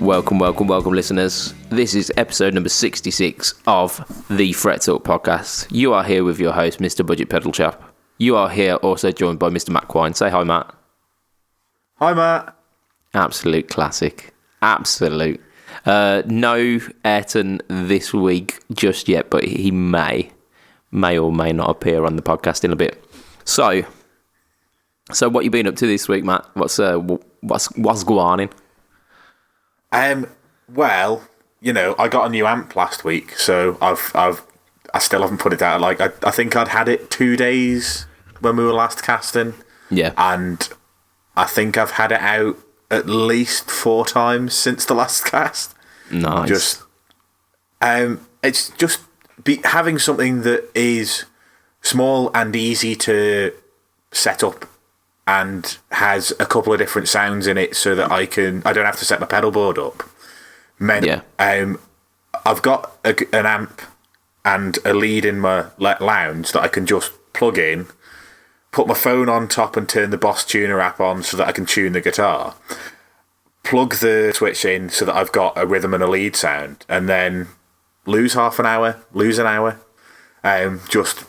Welcome, listeners. This is episode number 66 of the Fret Talk podcast. You are here with your host, Mr. Budget Pedal Chap. You are here also joined by Mr. Matt Quine. Say hi, Matt. Hi, Matt. Absolute classic. Absolute. No Ayrton this week just yet, but he may or may not appear on the podcast in a bit. So what you been up to this week, Matt? What's going on? Well, you know, I got a new amp last week, so I still haven't put it down. Like, I think I'd had it 2 days when we were last casting. Yeah. And I think I've had it out at least 4 times since the last cast. Nice. It's just having something that is small and easy to set up and has a couple of different sounds in it so that I don't have to set my pedal board up. I've got an amp and a lead in my lounge that I can just plug in, put my phone on top and turn the Boss Tuner app on so that I can tune the guitar, plug the switch in so that I've got a rhythm and a lead sound, and then lose half an hour, lose an hour, just,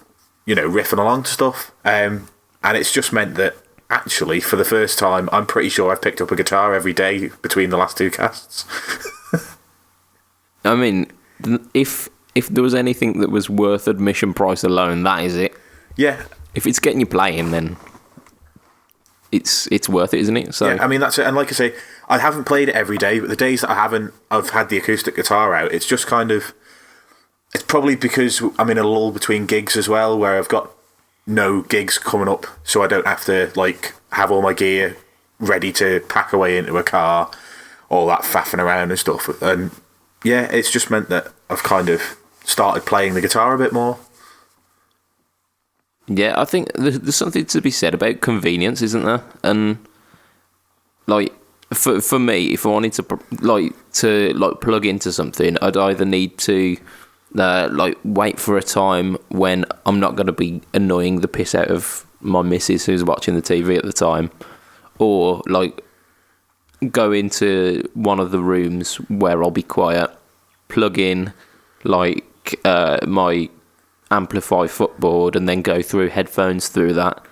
you know, riffing along to stuff. And it's just meant that actually, for the first time, I'm pretty sure I've picked up a guitar every day between the last 2 casts. I mean, if there was anything that was worth admission price alone, that is it. Yeah. If it's getting you playing, then it's worth it, isn't it? So yeah, I mean, that's it. And like I say, I haven't played it every day, but the days that I've had the acoustic guitar out, it's just kind of... It's probably because I'm in a lull between gigs as well, where I've got no gigs coming up, so I don't have to like have all my gear ready to pack away into a car, all that faffing around and stuff. And yeah, it's just meant that I've kind of started playing the guitar a bit more. Yeah, I think there's something to be said about convenience, isn't there? And like for me, if I wanted to plug into something, I'd either need to wait for a time when I'm not going to be annoying the piss out of my missus who's watching the TV at the time, or like go into one of the rooms where I'll be quiet, plug in like my Amplify footboard, and then go through headphones through that.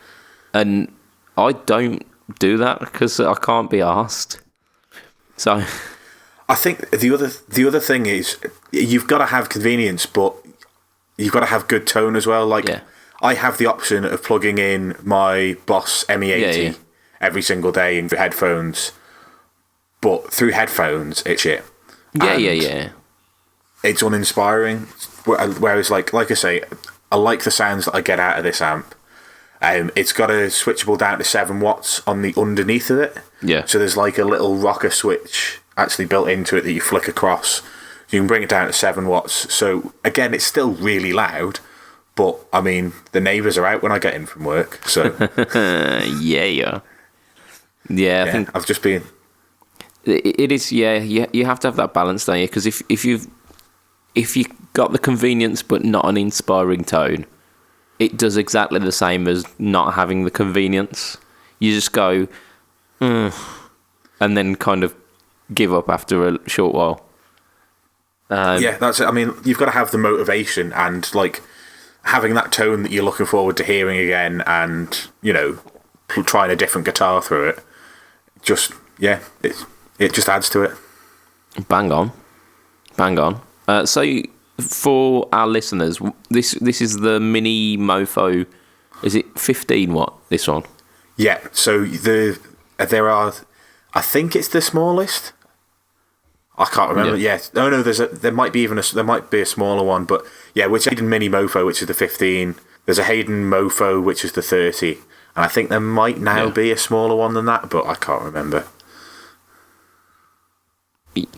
And I don't do that because I can't be arsed. So I think the other thing is you've got to have convenience, but you've got to have good tone as well. Like, yeah. I have the option of plugging in my Boss ME80 every single day in headphones, but through headphones, it's shit. Yeah. It's uninspiring. Whereas, like I say, I like the sounds that I get out of this amp. It's got a switchable down to 7 watts on the underneath of it. Yeah. So there's like a little rocker switch actually built into it that you flick across. You can bring it down to 7 watts. So again, it's still really loud, but I mean, the neighbours are out when I get in from work. So yeah. I think I've just been. It is. Yeah, you have to have that balance, don't you? Because if you got the convenience but not an inspiring tone, it does exactly the same as not having the convenience. You just go, and then kind of give up after a short while. Yeah, that's it. I mean, you've got to have the motivation and like having that tone that you're looking forward to hearing again, and you know, trying a different guitar through it. Just it just adds to it. Bang on. So for our listeners, this is the Mini Mofo. Is it 15 watt? This one? Yeah. So there are. I think it's the smallest. I can't remember. Yeah. No. There might be a smaller one, but yeah, which Hayden Mini Mofo, which is the 15. There's a Hayden Mofo, which is the 30, and I think there might now be a smaller one than that, but I can't remember.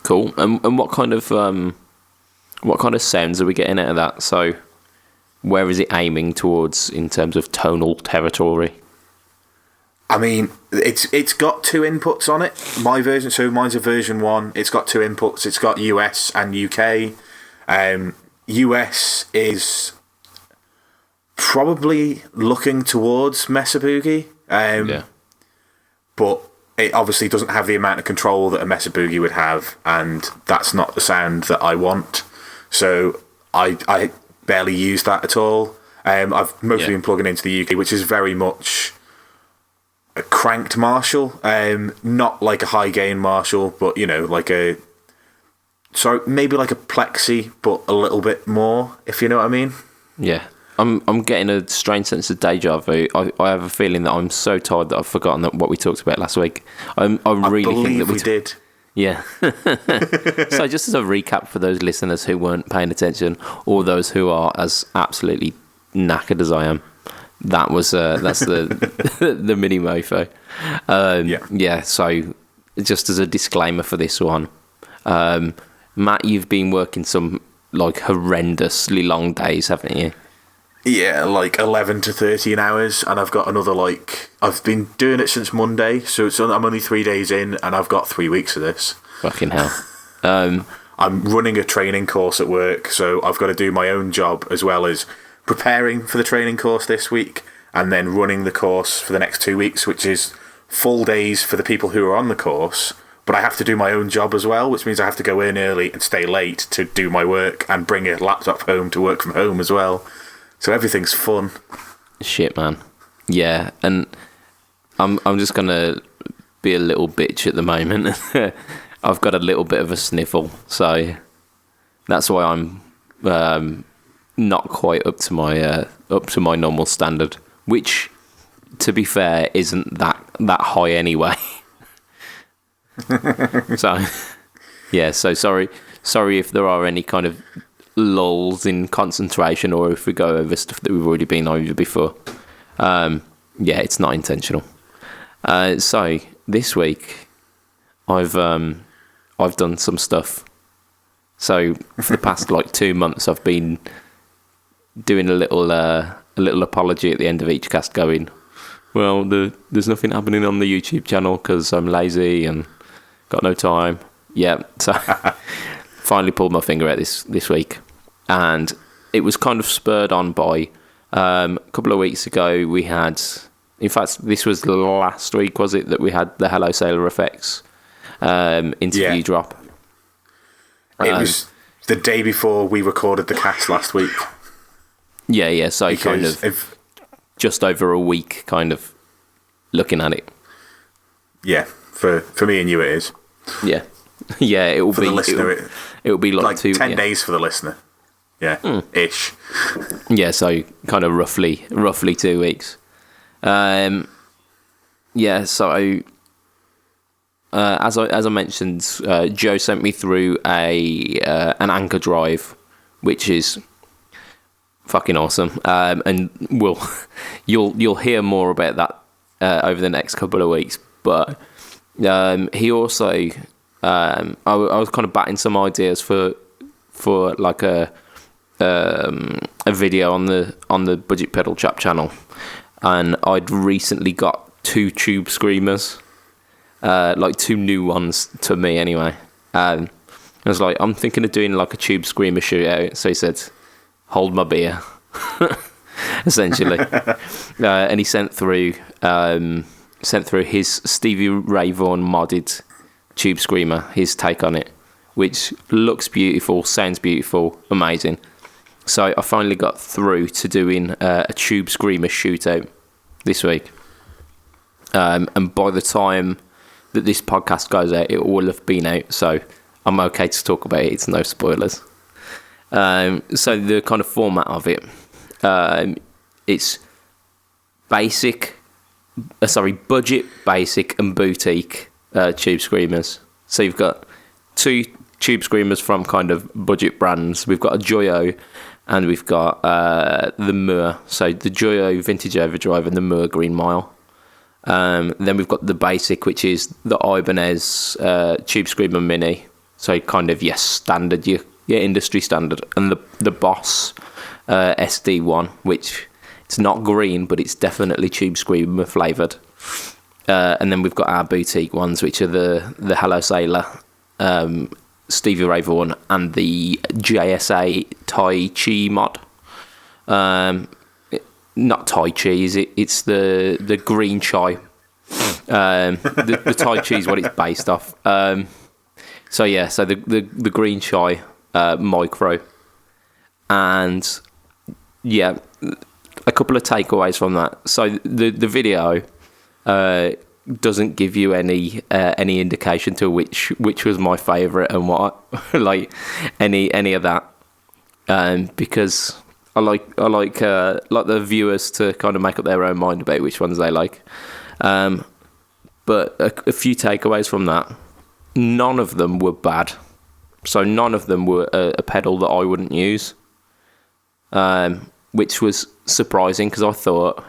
Cool. And what kind of sounds are we getting out of that? So, where is it aiming towards in terms of tonal territory? I mean, it's got 2 inputs on it. My version, so mine's a version 1. It's got 2 inputs. It's got US and UK. US is probably looking towards Mesa Boogie. But it obviously doesn't have the amount of control that a Mesa Boogie would have, and that's not the sound that I want. So I barely use that at all. I've mostly been plugging into the UK, which is very much a cranked Marshall, not like a high gain Marshall, but like maybe like a Plexi, but a little bit more, if you know what I mean. Yeah. I'm getting a strange sense of deja vu. I have a feeling that I'm so tired that I've forgotten what we talked about last week. I really think that we did. Yeah. So just as a recap for those listeners who weren't paying attention, or those who are as absolutely knackered as I am, that's the the mini mofo. Yeah. So just as a disclaimer for this one, Matt, you've been working some like horrendously long days, haven't you? Yeah, like 11 to 13 hours, and I've got another, I've been doing it since Monday, so I'm only 3 days in, and I've got 3 weeks of this. Fucking hell. I'm running a training course at work, so I've got to do my own job as well as preparing for the training course this week, and then running the course for the next 2 weeks, which is full days for the people who are on the course, but I have to do my own job as well, which means I have to go in early and stay late to do my work, and bring a laptop home to work from home as well. So everything's fun. Shit, man. Yeah, and I'm just gonna be a little bitch at the moment. I've got a little bit of a sniffle, so that's why I'm not quite up to my normal standard, which, to be fair, isn't that high anyway. So yeah, so sorry if there are any kind of lulls in concentration, or if we go over stuff that we've already been over before. Yeah, it's not intentional. So this week I've done some stuff. So for the past 2 months I've been doing a little apology at the end of each cast, going, well, there's nothing happening on the YouTube channel because I'm lazy and got no time. Yeah, so finally pulled my finger out this week, and it was kind of spurred on by a couple of weeks ago we had, in fact this was last week, was it, that we had the Hello Sailor Effects interview drop. It was the day before we recorded the cast last week. Yeah, so because kind of just over a week kind of looking at it. Yeah, for me and you it is. Yeah. Yeah, it will be. The listener, it will be like 10 days for the listener. Yeah, ish. Yeah, so kind of roughly 2 weeks. Yeah, so as I mentioned, Joe sent me through an Anchor drive, which is fucking awesome. And you'll hear more about that over the next couple of weeks. But he also. I was kind of batting some ideas for like a video on the Budget Pedal Chap channel, and I'd recently got 2 tube screamers, 2 new ones to me anyway. I was like, I'm thinking of doing like a tube screamer shootout. So he said, "Hold my beer," essentially, and he sent through his Stevie Ray Vaughan modded tube screamer, his take on it, which looks beautiful, sounds beautiful, amazing. So I finally got through to doing a tube screamer shootout this week, and by the time that this podcast goes out, it will have been out, so I'm okay to talk about it. It's no spoilers. So the kind of format of it, it's budget, basic and boutique tube screamers. So you've got 2 tube screamers from kind of budget brands. We've got a Joyo and we've got the Moore. So the Joyo Vintage Overdrive and the Moore Green Mile. Then we've got the basic, which is the Ibanez tube screamer mini. So kind of standard, your industry standard, and the Boss SD1, which it's not green, but it's definitely tube screamer flavoured. And then we've got our boutique ones, which are the Hello Sailor, Stevie Ray Vaughan, and the JSA Tai Chi mod. Not Tai Chi, is it? It's the green chai. The Thai cheese, what it's based off. So the green chai micro, and yeah, a couple of takeaways from that. So the video doesn't give you any indication to which was my favourite and what, like any of that, because I like the viewers to kind of make up their own mind about which ones they like. But a few takeaways from that. None of them were bad. So none of them were a pedal that I wouldn't use, which was surprising because I thought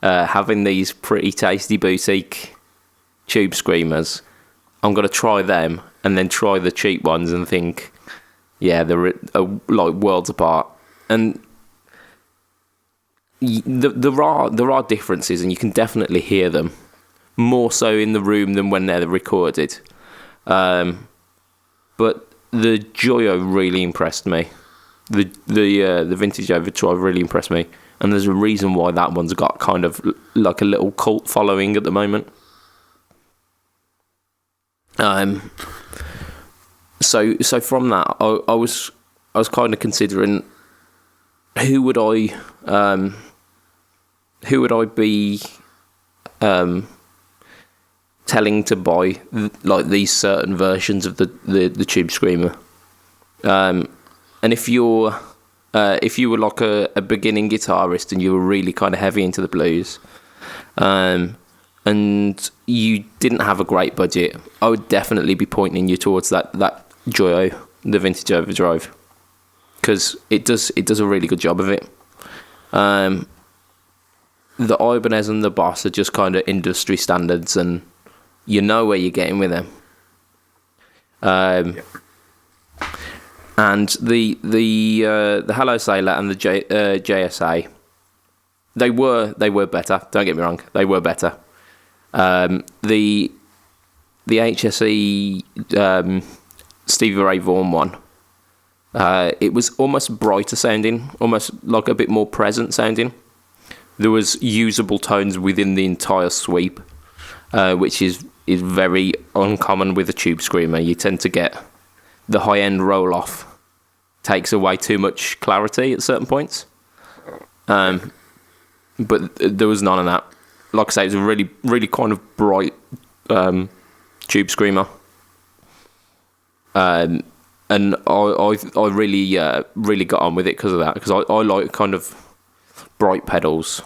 having these pretty tasty boutique tube screamers, I'm going to try them and then try the cheap ones and think, yeah, they're like worlds apart. And there are differences, and you can definitely hear them more so in the room than when they're recorded. But the Joyo really impressed me. The vintage Overdrive really impressed me, and there's a reason why that one's got kind of like a little cult following at the moment. So from that, I was kind of considering who would I be telling to buy like these certain versions of the Tube Screamer, and if you were like a beginning guitarist and you were really kind of heavy into the blues, and you didn't have a great budget, I would definitely be pointing you towards that Joyo, the Vintage Overdrive, because it does a really good job of it. The Ibanez and the Boss are just kind of industry standards, and you know where you're getting with them. Yep. And the Hello Sailor and the JSA, they were better. Don't get me wrong, they were better. The HSE Stevie Ray Vaughan one, it was almost brighter sounding, almost like a bit more present sounding. There was usable tones within the entire sweep, which is very uncommon with a Tube Screamer. You tend to get the high-end roll-off takes away too much clarity at certain points. But there was none of that. Like I say, it was a really, really kind of bright Tube Screamer. And I really really got on with it because of that, because I like kind of bright pedals.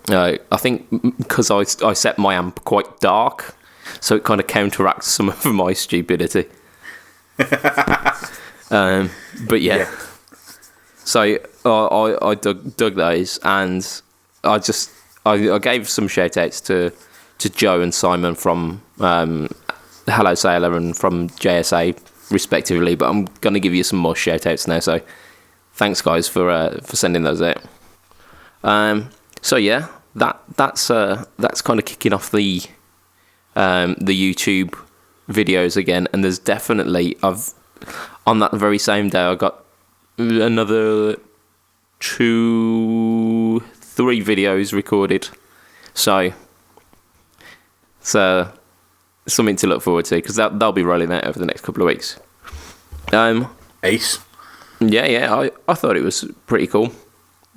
I think because I set my amp quite dark, so it kind of counteracts some of my stupidity. But yeah. So I dug those, and I gave some shout outs to Joe and Simon from Hello Sailor and from JSA respectively, but I'm going to give you some more shout outs now, so thanks guys for sending those out. So yeah, that's kind of kicking off the YouTube videos again, and there's definitely on that very same day I got another 2-3 videos recorded, so something to look forward to, because they'll be rolling out over the next couple of weeks. Ace. Yeah, I thought it was pretty cool.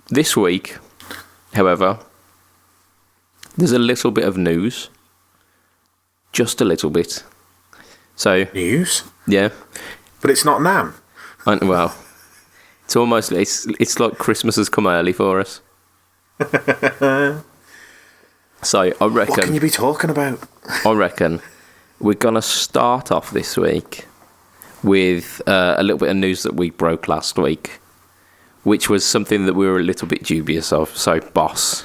This week, however, there's a little bit of news. Just a little bit. So news? Yeah. But it's not NAMM. Well, it's almost, it's like Christmas has come early for us. So I reckon... What can you be talking about? I reckon we're going to start off this week with a little bit of news that we broke last week, which was something that we were a little bit dubious of. So, Boss,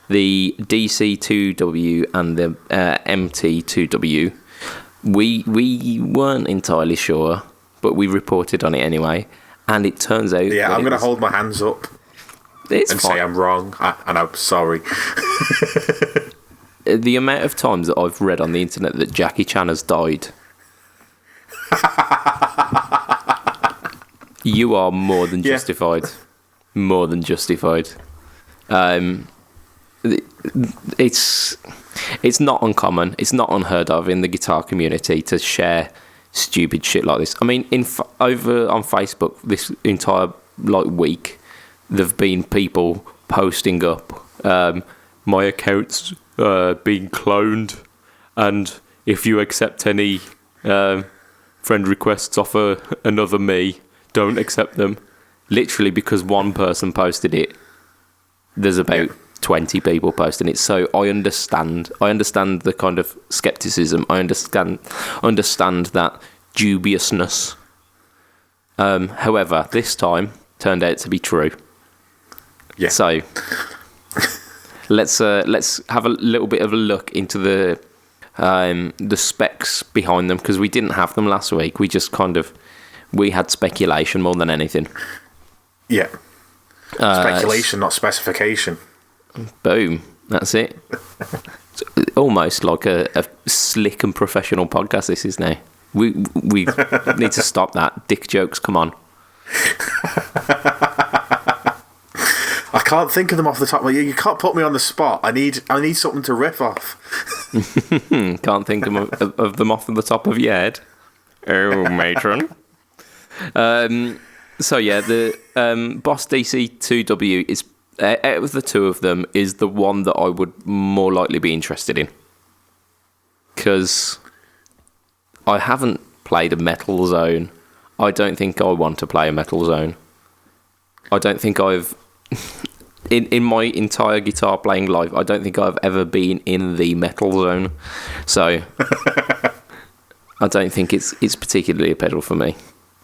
the DC2W and the MT2W, we weren't entirely sure, but we reported on it anyway, and it turns out... Yeah, I'm going to hold my hands up and fine. Say I'm wrong, and I'm sorry. The amount of times that I've read on the internet that Jackie Chan has died... You are more than justified. Yeah. More than justified. it's not uncommon. It's not unheard of in the guitar community to share stupid shit like this. I mean, over on Facebook this entire week, there've been people posting up, my account's being cloned, and if you accept any friend requests off another me, don't accept them. Literally, because one person posted it, there's about 20 people posting it. So I understand the kind of skepticism. I understand that dubiousness. However, this time turned out to be true. Yeah. So let's have a little bit of a look into the specs behind them, because we didn't have them last week. We had speculation more than anything. Yeah. Speculation, not specification. Boom. That's it. It's almost like a slick and professional podcast this is now. We need to stop that. Dick jokes, come on. I can't think of them off the top of my head. You can't put me on the spot. I need something to riff off. Can't think of them off the top of your head. Oh, matron. So yeah, the Boss DC2W is, out of the two of them, is the one that I would more likely be interested in, because I haven't played a Metal Zone. I don't think I want to play a Metal Zone. I don't think I've in my entire guitar playing life, I don't think I've ever been in the Metal Zone. So I don't think it's particularly a pedal for me.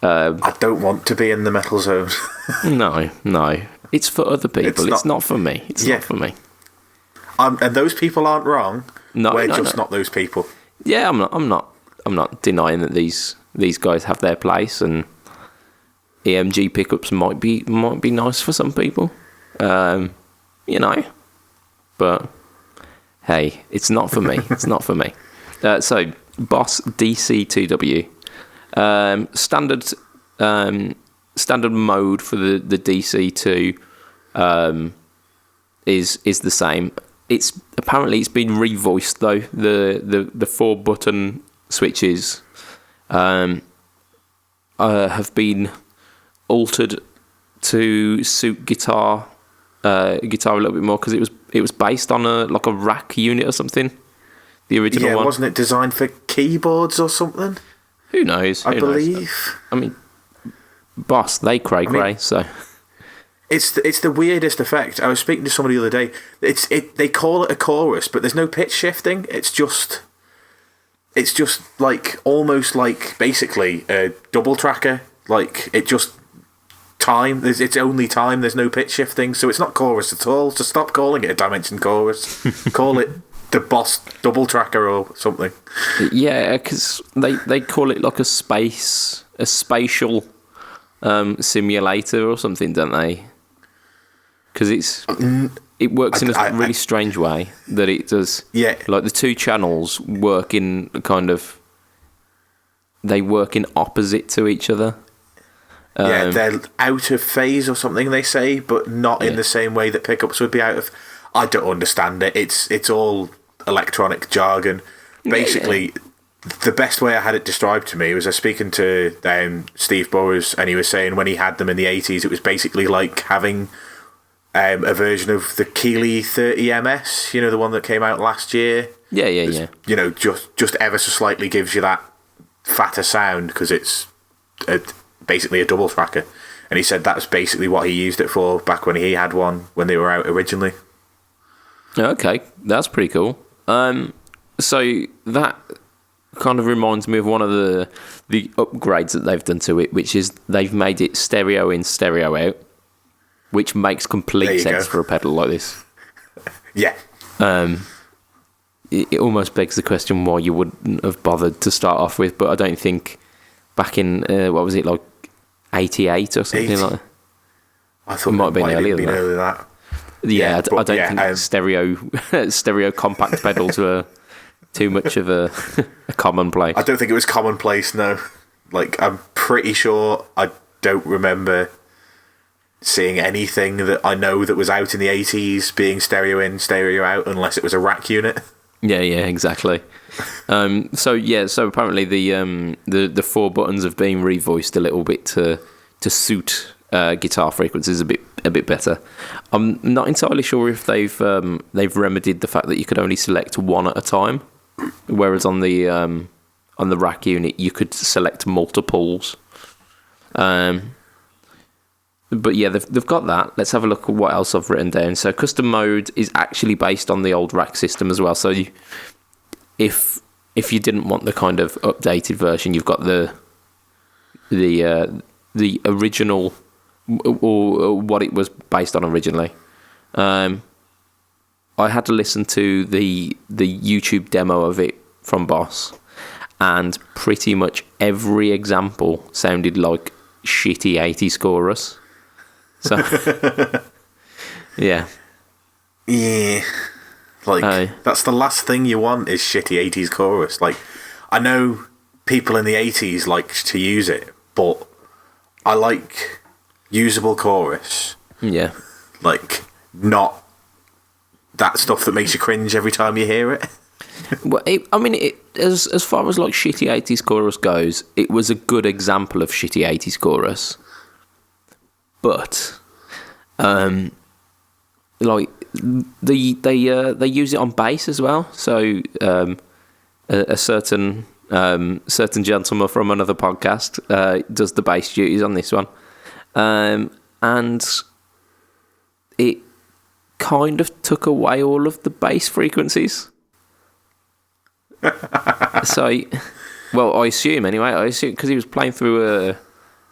I don't want to be in the Metal Zone. No. It's for other people. It's not for me. It's not for me. And those people aren't wrong. We're just not those people. Yeah, I'm not denying that these guys have their place, and EMG pickups might be nice for some people. But hey, it's not for me. It's not for me. So Boss DC2W. Standard mode for the DC2 is the same. It's been revoiced though. The 4-button switches have been altered to suit guitar a little bit more, because it was based on a rack unit or something. The original one. Wasn't it designed for keyboards or something? Who knows? I believe. I mean, Boss, they cray, so. It's the weirdest effect. I was speaking to somebody the other day. They call it a chorus, but there's no pitch shifting. It's just like almost like basically a double tracker. Like it just time. It's only time. There's no pitch shifting, so it's not chorus at all. So stop calling it a dimension chorus. Call it the Boss double tracker or something. Yeah, because they call it like a spatial simulator or something, don't they? Because it works in a really strange way that it does. Yeah, like the two channels work in they work in opposite to each other. They're out of phase or something, they say, but not in the same way that pickups would be out of. I don't understand it. It's all electronic jargon. Basically, the best way I had it described to me was I was speaking to Steve Burrows, and he was saying when he had them in the 80s, it was basically like having a version of the Keeley 30MS, the one that came out last year. Yeah. Just ever so slightly gives you that fatter sound because it's basically a double tracker. And he said that's basically what he used it for back when he had one when they were out originally. Okay, that's pretty cool. So that kind of reminds me of one of the upgrades that they've done to it, which is they've made it stereo in, stereo out, which makes complete sense for a pedal like this. Yeah. It almost begs the question why you wouldn't have bothered to start off with, but I don't think back in, what was it, like 88 or something like that? I thought it might have been earlier than that. Yeah, I don't think stereo compact pedals were too much of a commonplace. I don't think it was commonplace, no. Like, I'm pretty sure I don't remember seeing anything that I know that was out in the 80s being stereo in, stereo out, unless it was a rack unit. Yeah, exactly. So apparently the four buttons have been revoiced a little bit to suit guitar frequencies a bit better. I'm not entirely sure if they've remedied the fact that you could only select one at a time, whereas on the rack unit you could select multiples. But yeah, they've got that. Let's have a look at what else I've written down. So custom mode is actually based on the old rack system as well. So if you didn't want the kind of updated version, you've got the original, or what it was based on originally. I had to listen to the YouTube demo of it from Boss, and pretty much every example sounded like shitty 80s chorus. So, yeah. Yeah. That's the last thing you want is shitty 80s chorus. Like, I know people in the 80s liked to use it, but I like usable chorus. Yeah. Like, not that stuff that makes you cringe every time you hear it. Well, as far as like shitty 80s chorus goes, it was a good example of shitty 80s chorus. But, like they use it on bass as well. So a certain gentleman from another podcast does the bass duties on this one, and it kind of took away all of the bass frequencies. So, well, I assume anyway. Because he was playing through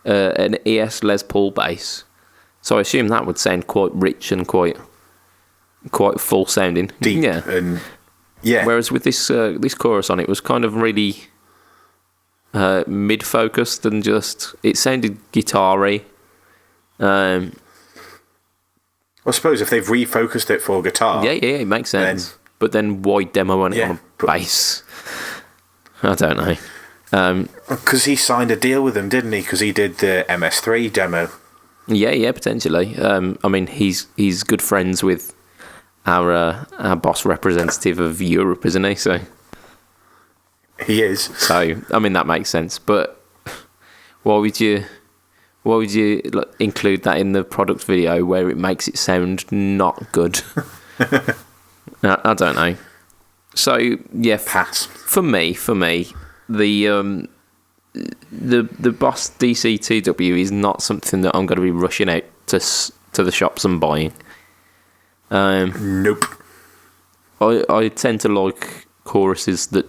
an ES Les Paul bass, so I assume that would sound quite rich and quite full sounding, deep, yeah. And yeah. Whereas with this chorus on it was kind of really mid focused and just it sounded guitar-y. I suppose if they've refocused it for guitar, yeah, it makes sense. But then why demo on it on a bass? I don't know. Because he signed a deal with them, didn't he? Because he did the MS3 demo. Yeah, potentially. I mean, he's good friends with our Boss representative of Europe, isn't he? So he is. So I mean, that makes sense. But why would you include that in the product video where it makes it sound not good? I don't know. So yeah, pass. For me, the Boss DC2W is not something that I'm going to be rushing out to the shops and buying. Nope. I tend to like choruses that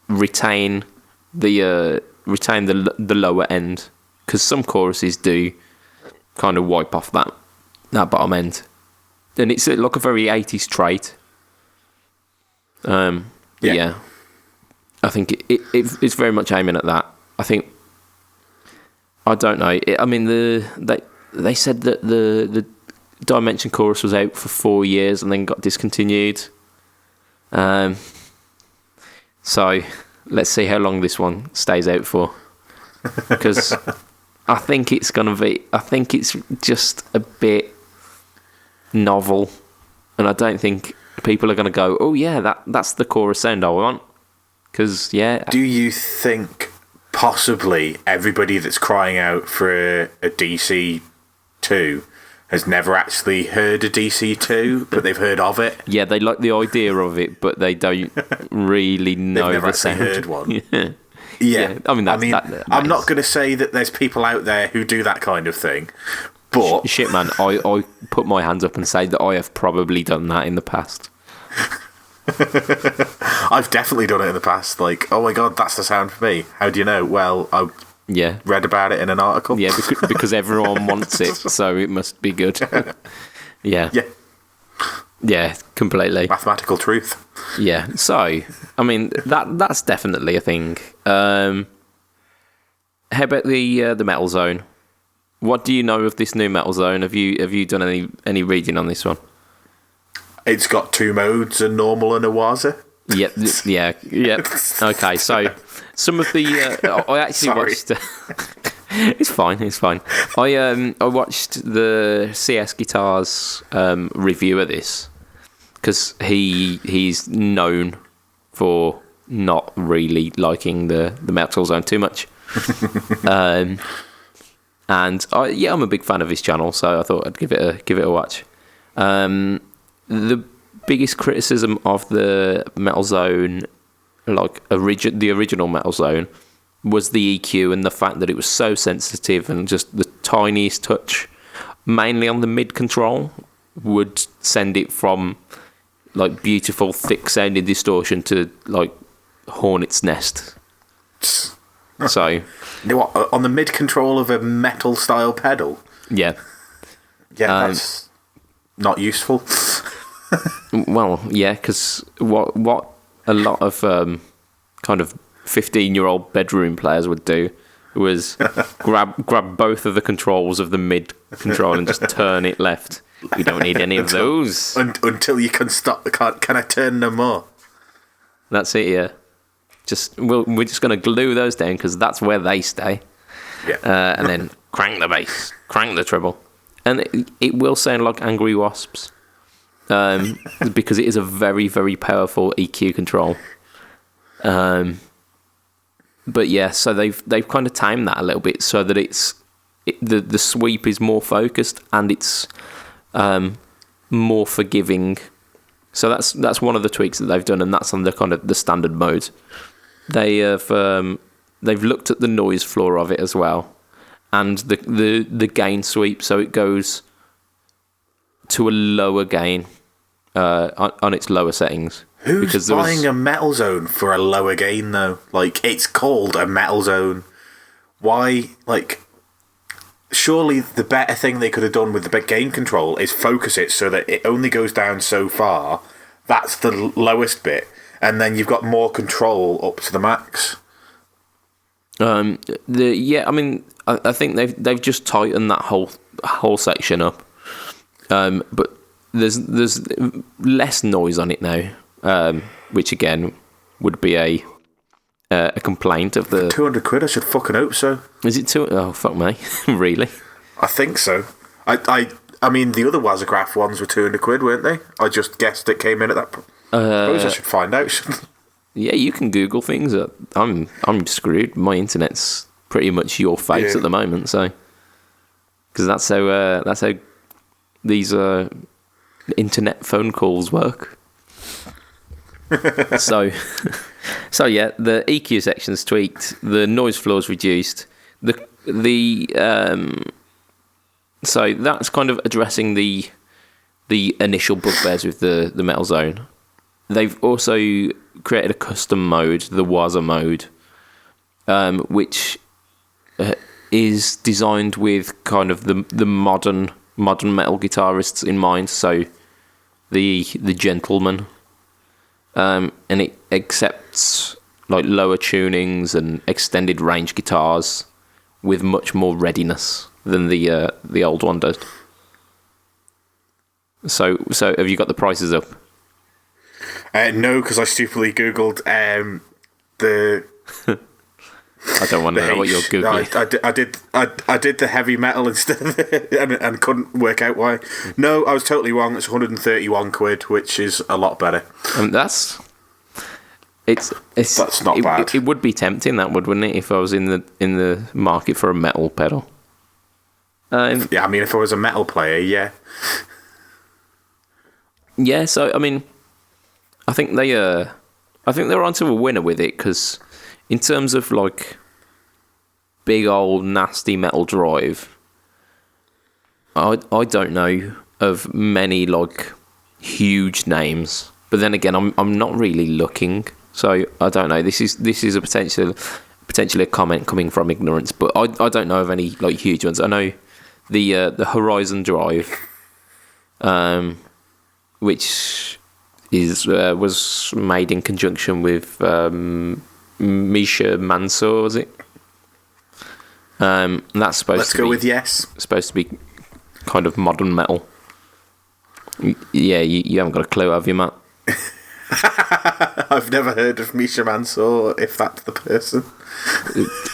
retain the lower end, because some choruses do kind of wipe off that bottom end, and it's like a very 80s trait. Yeah. I think it's very much aiming at that. I think, I don't know. They said that the Dimension chorus was out for 4 years and then got discontinued. So let's see how long this one stays out for, because I think it's just a bit novel, and I don't think people are going to go, oh yeah, that's the chorus sound I want. Because, yeah. Do you think possibly everybody that's crying out for a DC2 has never actually heard a DC2, but they've heard of it? Yeah, they like the idea of it, but they don't really know they've never the sound. heard one. Yeah. I mean, I'm not going to say that there's people out there who do that kind of thing, but... Shit, man, I put my hands up and say that I have probably done that in the past. I've definitely done it in the past. Like, oh my god, that's the sound for me. How do you know? Well, I read about it in an article. Yeah, because everyone wants it, so it must be good. Yeah, completely. Mathematical truth. Yeah, so I mean that's definitely a thing. How about the Metal Zone? What do you know of this new Metal Zone? Have you done any reading on this one? It's got 2 modes, a normal and a Waza. Yeah. Okay, so some of the I actually watched. It's fine. It's fine. I watched the CS Guitars review of this because he's known for not really liking the Metal Zone too much. And I'm a big fan of his channel, so I thought I'd give it a watch. The biggest criticism of the Metal Zone, like the original Metal Zone, was the EQ and the fact that it was so sensitive, and just the tiniest touch, mainly on the mid control, would send it from like beautiful thick sounding distortion to like hornet's nest. So, you know what, on the mid control of a metal style pedal? Yeah, that's not useful. well, yeah, because what a lot of kind of 15-year-old bedroom players would do was grab both of the controls of the mid control and just turn it left. We don't need any of those until you can stop. Can I turn no more? That's it. Yeah, we're just going to glue those down because that's where they stay. Yeah, and then crank the bass, crank the treble, and it will sound like Angry Wasps. Because it is a very, very powerful EQ control. But yeah, so they've kind of timed that a little bit so that the sweep is more focused and it's more forgiving. So that's one of the tweaks that they've done, and that's on the kind of the standard mode. They've looked at the noise floor of it as well, and the gain sweep, so it goes to a lower gain. On its lower settings. Who's buying a Metal Zone for a lower gain though? Like, it's called a Metal Zone. Why? Like, surely the better thing they could have done with the big gain control is focus it so that it only goes down so far. That's the lowest bit, and then you've got more control up to the max. I think they've just tightened that whole section up. But there's less noise on it now, which again would be a complaint of the £200. I should fucking hope so. Is it two? Oh fuck me, really? I think so. I mean, the other Wazagraph ones were £200, weren't they? I just guessed it came in at that. I suppose I should find out. Yeah, you can Google things. I'm screwed. My internet's pretty much your face at the moment, so because that's how these internet phone calls work. so yeah, the EQ section's tweaked, the noise floor's reduced, so that's kind of addressing the initial bugbears with the Metal Zone. They've also created a custom mode, the Waza mode, which is designed with kind of the modern metal guitarists in mind. So the gentleman, and it accepts like lower tunings and extended range guitars with much more readiness than the old one did. So have you got the prices up? No, because I stupidly googled the. I don't want to know what you're googling. I did the heavy metal instead of it, and couldn't work out why. No, I was totally wrong. It's £131, which is a lot better. That's not bad. It would be tempting, that wouldn't it, if I was in the market for a metal pedal? Yeah, I mean, if I was a metal player, yeah. Yeah, so I mean, I think they're onto a winner with it, because in terms of like big old nasty metal drive, I don't know of many like huge names. But then again, I'm not really looking, so I don't know. This is a potentially a comment coming from ignorance, but I don't know of any like huge ones. I know the Horizon drive, which was made in conjunction with Misha Mansour, was it? That's supposed Let's to go be, with yes. Supposed to be kind of modern metal. Yeah, you haven't got a clue, have you, Matt? I've never heard of Misha Mansour, if that's the person.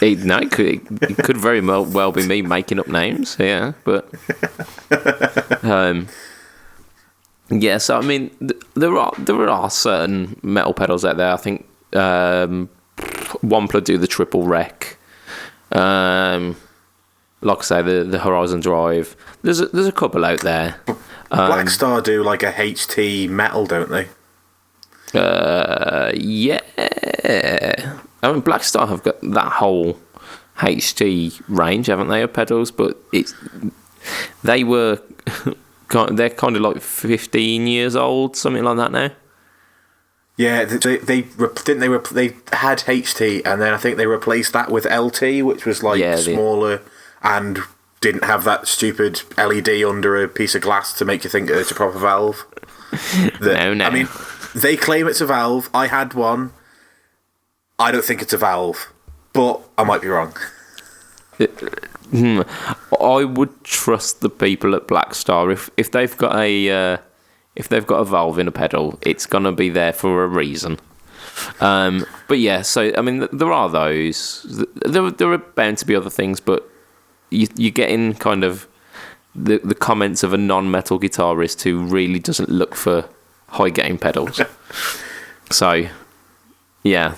It could very well be me making up names, yeah, but yeah. So I mean, there are certain metal pedals out there. I think Wampler do the triple rec. Like I say, the Horizon Drive. There's a couple out there. Blackstar do like a HT metal, don't they? Yeah. I mean, Blackstar have got that whole HT range, haven't they, of pedals? But they're kind of like 15 years old, something like that now. Yeah, they had HT, and then I think they replaced that with LT, which was like smaller and didn't have that stupid LED under a piece of glass to make you think it's a proper valve. No. I mean, they claim it's a valve. I had one. I don't think it's a valve, but I might be wrong. I would trust the people at Blackstar if they've got a valve in a pedal, it's gonna be there for a reason. But yeah, so I mean, there are those. There are bound to be other things, but you get in kind of the comments of a non-metal guitarist who really doesn't look for high gain pedals. So yeah,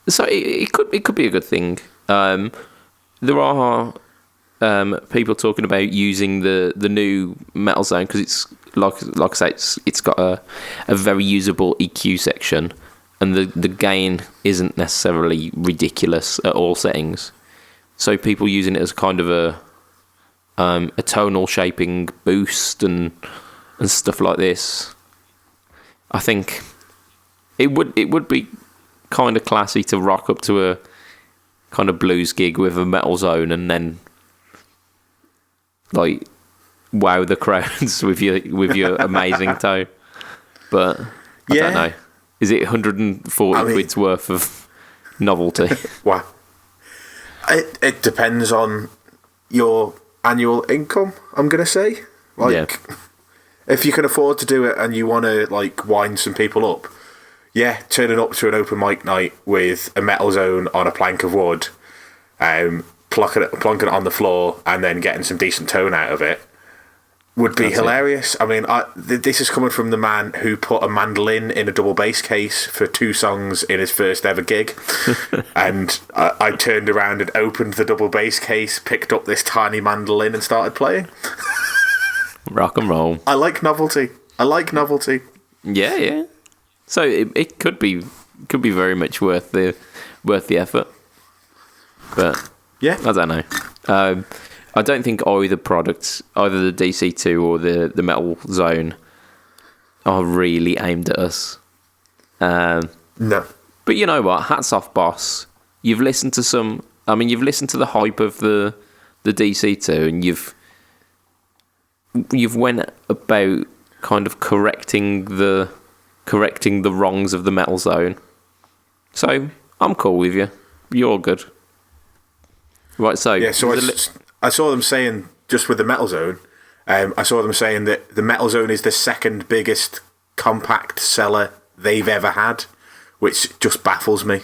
so it could be a good thing. There are people talking about using the new Metal Zone because it's like I say, it's got a very usable EQ section, and the gain isn't necessarily ridiculous at all settings. So people using it as kind of a tonal shaping boost and stuff like this. I think it would be kind of classy to rock up to a kind of blues gig with a Metal Zone and then like wow the crowds with your amazing tone. But I don't know. Is it 140 quid's worth of novelty? Wow. It depends on your annual income, I'm going to say. If you can afford to do it and you want to like wind some people up, turning up to an open mic night with a Metal Zone on a plank of wood, plonking it on the floor and then getting some decent tone out of it would be hilarious. I mean, this is coming from the man who put a mandolin in a double bass case for 2 songs in his first ever gig. And I turned around and opened the double bass case, picked up this tiny mandolin and started playing. Rock and roll. I like novelty. Yeah. So it could be very much worth the effort. But yeah, I don't know. I don't think either products, either the DC2 or the Metal Zone, are really aimed at us. No. But you know what? Hats off, boss. You've listened to you've listened to the hype of the DC2, and you've went about kind of correcting the wrongs of the Metal Zone. So I'm cool with you. You're good. Right, so yeah. So I saw them saying, just with the Metal Zone, I saw them saying that the Metal Zone is the second biggest compact seller they've ever had, which just baffles me.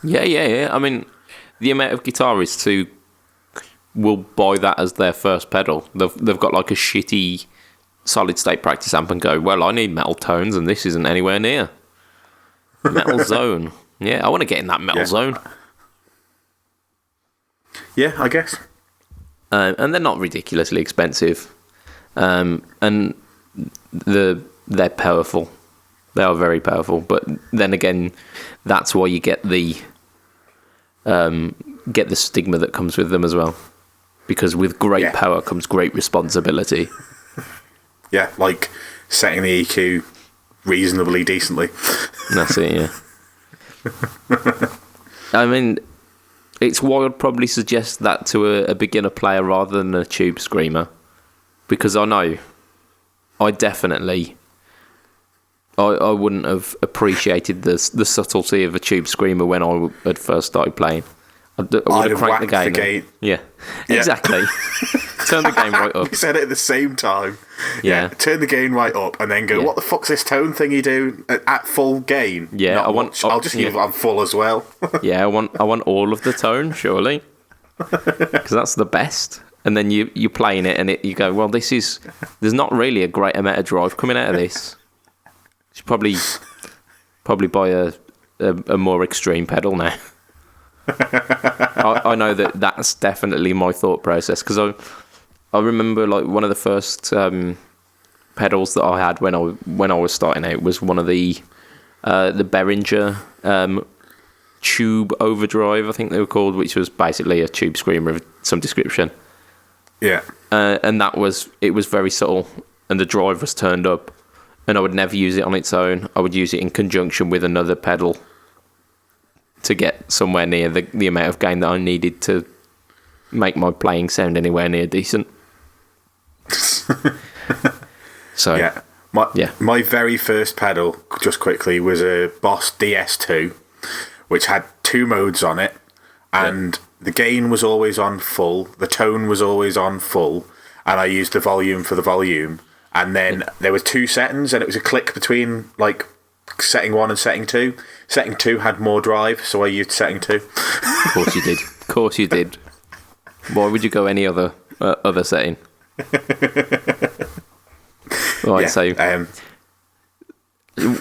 Yeah. I mean, the amount of guitarists who will buy that as their first pedal, they've got like a shitty solid state practice amp and go, well, I need metal tones and this isn't anywhere near. Metal Zone. Yeah, I want to get in that Metal Zone. Yeah, I guess. And they're not ridiculously expensive. And they're powerful. They are very powerful. But then again, that's why you get the stigma that comes with them as well. Because with great power comes great responsibility. Yeah, like setting the EQ reasonably decently. That's it, yeah. I mean, it's why I'd probably suggest that to a beginner player rather than a tube screamer. Because I know, I definitely, I wouldn't have appreciated the subtlety of a tube screamer when I had first started playing. I would I'd have cranked the whacked gain. the Yeah, exactly. Turn the game right up. We said it at the same time. Yeah. Turn the gain right up and then go, what the fuck's this tone thing you do at full gain? Yeah, Not I'll just leave it on full as well. Yeah, I want all of the tone, surely. Because that's the best. And then you're playing it and you go, well, there's not really a great amount of drive coming out of this. You should probably buy a more extreme pedal now. I know that's definitely my thought process, because I remember like one of the first pedals that I had when I was starting out was one of the Behringer tube overdrive, I think they were called, which was basically a tube screamer of some description. Yeah. And it was very subtle, and the drive was turned up, and I would never use it on its own. I would use it in conjunction with another pedal to get somewhere near the amount of gain that I needed to make my playing sound anywhere near decent. So yeah. My very first pedal, just quickly, was a Boss DS2, which had 2 modes on it, and the gain was always on full, the tone was always on full, and I used the volume for the volume. And then there were 2 settings, and it was a click between like setting 1 and setting 2. Setting 2 had more drive, so I used setting 2. Of course you did. Of course you did. Why would you go any other setting? Right, so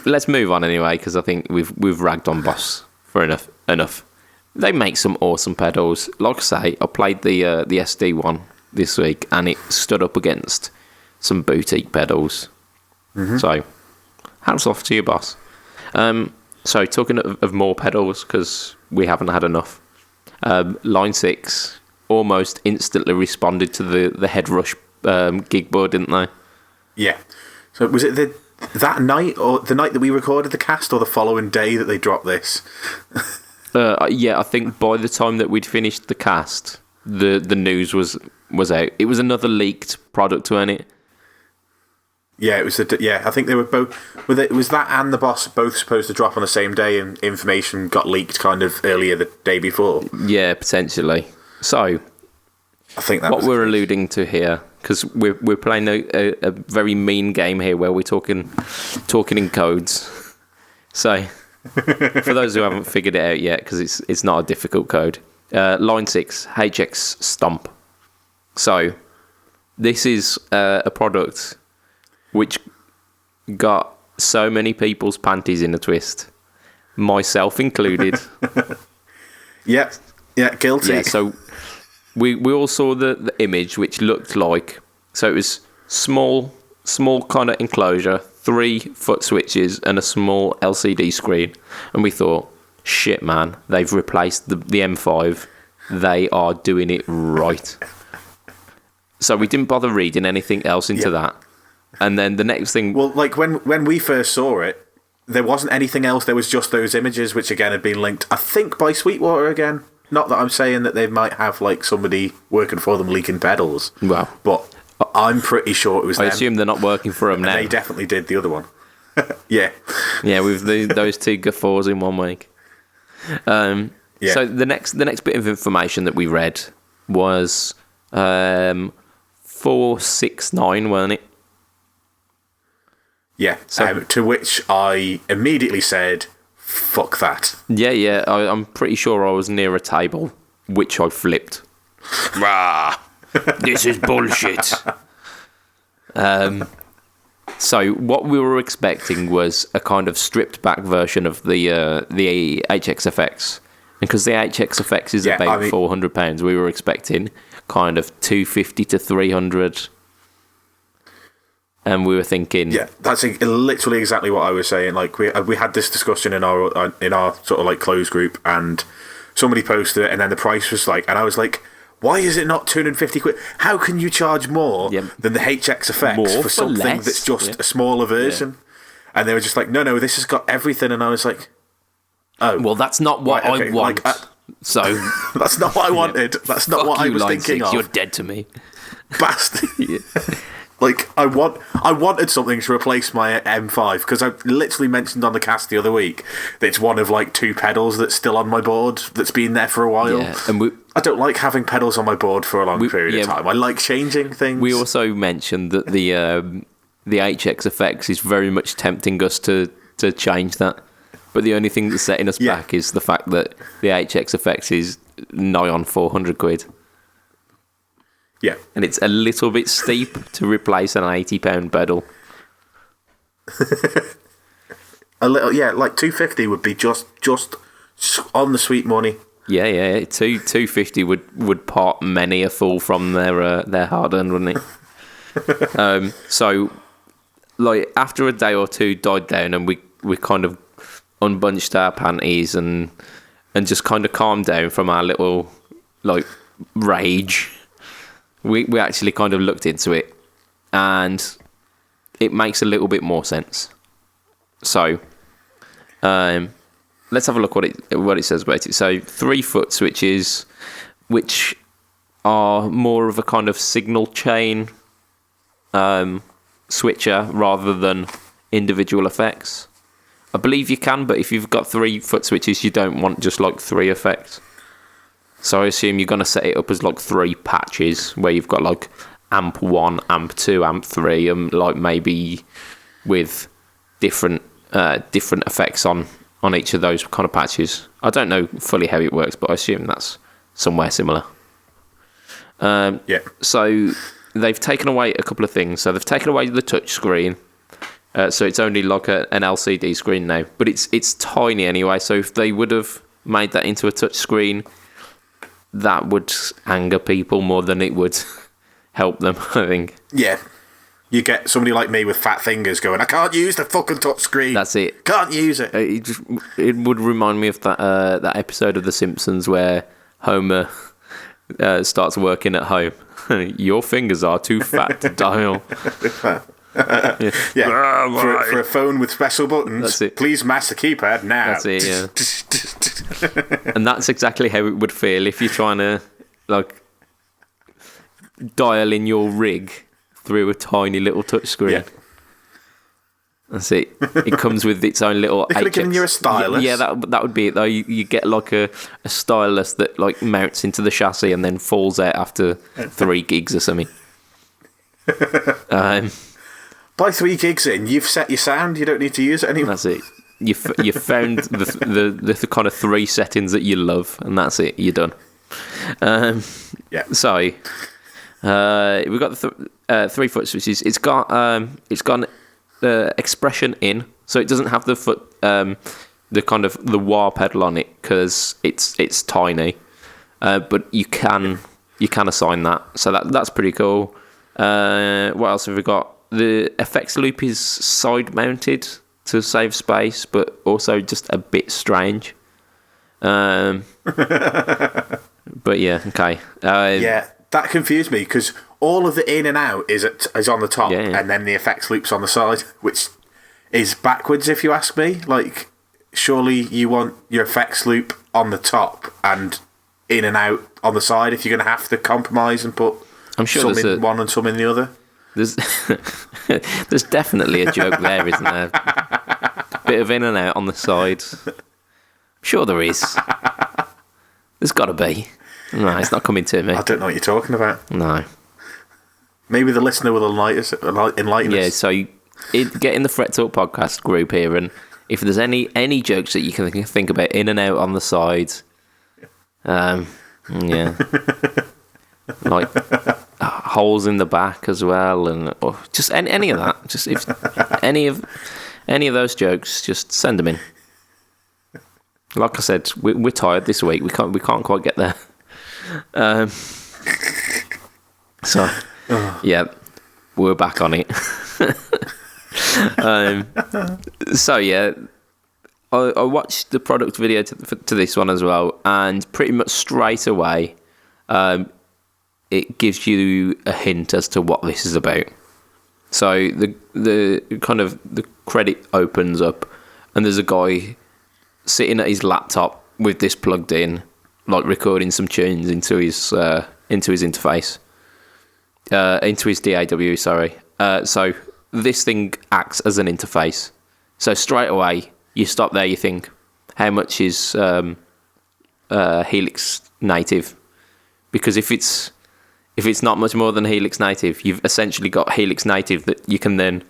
let's move on anyway, because I think we've ragged on Boss for enough. They make some awesome pedals. Like I say, I played the SD one this week, and it stood up against some boutique pedals. Mm-hmm. So, hats off to you, Boss. So, talking of more pedals, because we haven't had enough, Line 6 almost instantly responded to the Head Rush gig board, didn't they? Yeah. So, was it that night, or the night that we recorded the cast, or the following day that they dropped this? Yeah, I think by the time that we'd finished the cast, the news was out. It was another leaked product, wasn't it? Yeah, it was. I think they were both. Was that and the Boss both supposed to drop on the same day, and information got leaked kind of earlier the day before? Yeah, potentially. So, I think that what we're alluding to here, because we're playing a very mean game here where we're talking in codes. So, for those who haven't figured it out yet, because it's not a difficult code, Line 6 HX Stomp. So, this is a product which got so many people's panties in a twist, myself included. Yeah, guilty. Yeah, so we all saw the image, which looked like, so it was small kind of enclosure, 3 foot switches, and a small LCD screen, and we thought, shit, man, they've replaced the M5. They are doing it right. So we didn't bother reading anything else into that. And then the next thing... Well, like, when we first saw it, there wasn't anything else. There was just those images, which, again, had been linked, I think, by Sweetwater again. Not that I'm saying that they might have, like, somebody working for them leaking pedals. Well, but I'm pretty sure it was them. I assume they're not working for them now. They definitely did the other one. Yeah. Yeah, with those 2 guffaws in 1 week. So the next bit of information that we read was 469, weren't it? Yeah, so, to which I immediately said, fuck that. Yeah, I'm pretty sure I was near a table, which I flipped. Rah! This is bullshit. So what we were expecting was a kind of stripped back version of the HXFX. Because the HXFX is about £400, we were expecting kind of 250 to 300. And we were thinking, yeah, that's literally exactly what I was saying. Like we had this discussion in our sort of like closed group, and somebody posted it, and then the price was like, and I was like, why is it not 250 quid? How can you charge more than the HXFX for something less, that's just a smaller version? Yeah. And they were just like, no, this has got everything, and I was like, oh, well, that's not what I want. Like, so that's not what I wanted. That's not what I was thinking of. You're dead to me, bastard. Like, I wanted something to replace my M5, because I literally mentioned on the cast the other week that it's one of, like, 2 pedals that's still on my board that's been there for a while. Yeah, and I don't like having pedals on my board for a long period of time. I like changing things. We also mentioned that the HX effects is very much tempting us to change that. But the only thing that's setting us back is the fact that the HX effects is nigh on 400 quid. Yeah. And it's a little bit steep to replace an £80 pedal. A little, yeah, like 250 would be just on the sweet money. Yeah. 250 would part many a fool from their hard earned, wouldn't it? So, like, after a day or two died down, and we kind of unbunched our panties and just kind of calmed down from our little, like, rage. We actually kind of looked into it, and it makes a little bit more sense. So, let's have a look what it says about it. So, 3-foot switches, which are more of a kind of signal chain switcher rather than individual effects. I believe you can, but if you've got 3-foot switches, you don't want just like 3 effects. So I assume you're going to set it up as like 3 patches where you've got like amp 1, amp 2, amp 3, and like maybe with different effects on each of those kind of patches. I don't know fully how it works, but I assume that's somewhere similar. So they've taken away a couple of things. So they've taken away the touch screen. So it's only like an LCD screen now, but it's tiny anyway. So if they would have made that into a touch screen, that would anger people more than it would help them, I think. Yeah. You get somebody like me with fat fingers going, I can't use the fucking touch screen. That's it. Can't use it. It would remind me of that episode of The Simpsons where Homer starts working at home. Your fingers are too fat to dial. For a phone with special buttons, please mash the keypad now. That's it, yeah. And that's exactly how it would feel if you're trying to, like, dial in your rig through a tiny little touchscreen. Yeah. That's it. It comes with its own little. They could have given you a stylus. Yeah, that would be it though. You get like a stylus that like mounts into the chassis and then falls out after 3 gigs or something. By 3 gigs in, you've set your sound. You don't need to use it anymore. That's it. You found the kind of 3 settings that you love, and that's it. You're done. So we've got the 3-foot switches. It's got expression in, so it doesn't have the foot the kind of the wah pedal on it because it's tiny. But you can assign that, so that's pretty cool. What else have we got? The effects loop is side mounted to save space, but also just a bit strange. But yeah, okay. That confused me because all of the in and out is on the top, and then the effects loop's on the side, which is backwards if you ask me. Like, surely you want your effects loop on the top and in and out on the side if you're going to have to compromise and put some in one and some in the other. There's definitely a joke there, isn't there? A bit of in and out on the side. I'm sure there is. There's got to be. No, it's not coming to me. I don't know what you're talking about. No. Maybe the listener will enlighten us. Yeah, so get in the Fret Talk podcast group here, and if there's any jokes that you can think about in and out on the side, like holes in the back as well, and or just any of that. Just if any of those jokes, just send them in. Like I said, we're tired this week. We can't quite get there. Yeah, we're back on it. So yeah, I watched the product video to this one as well, and pretty much straight away, it gives you a hint as to what this is about. So the kind of the credit opens up, and there's a guy sitting at his laptop with this plugged in, like recording some tunes into his interface, into his DAW. Sorry, So this thing acts as an interface. So straight away, you stop there, you think, how much is Helix native? Because if it's not much more than Helix native, you've essentially got Helix native that you can then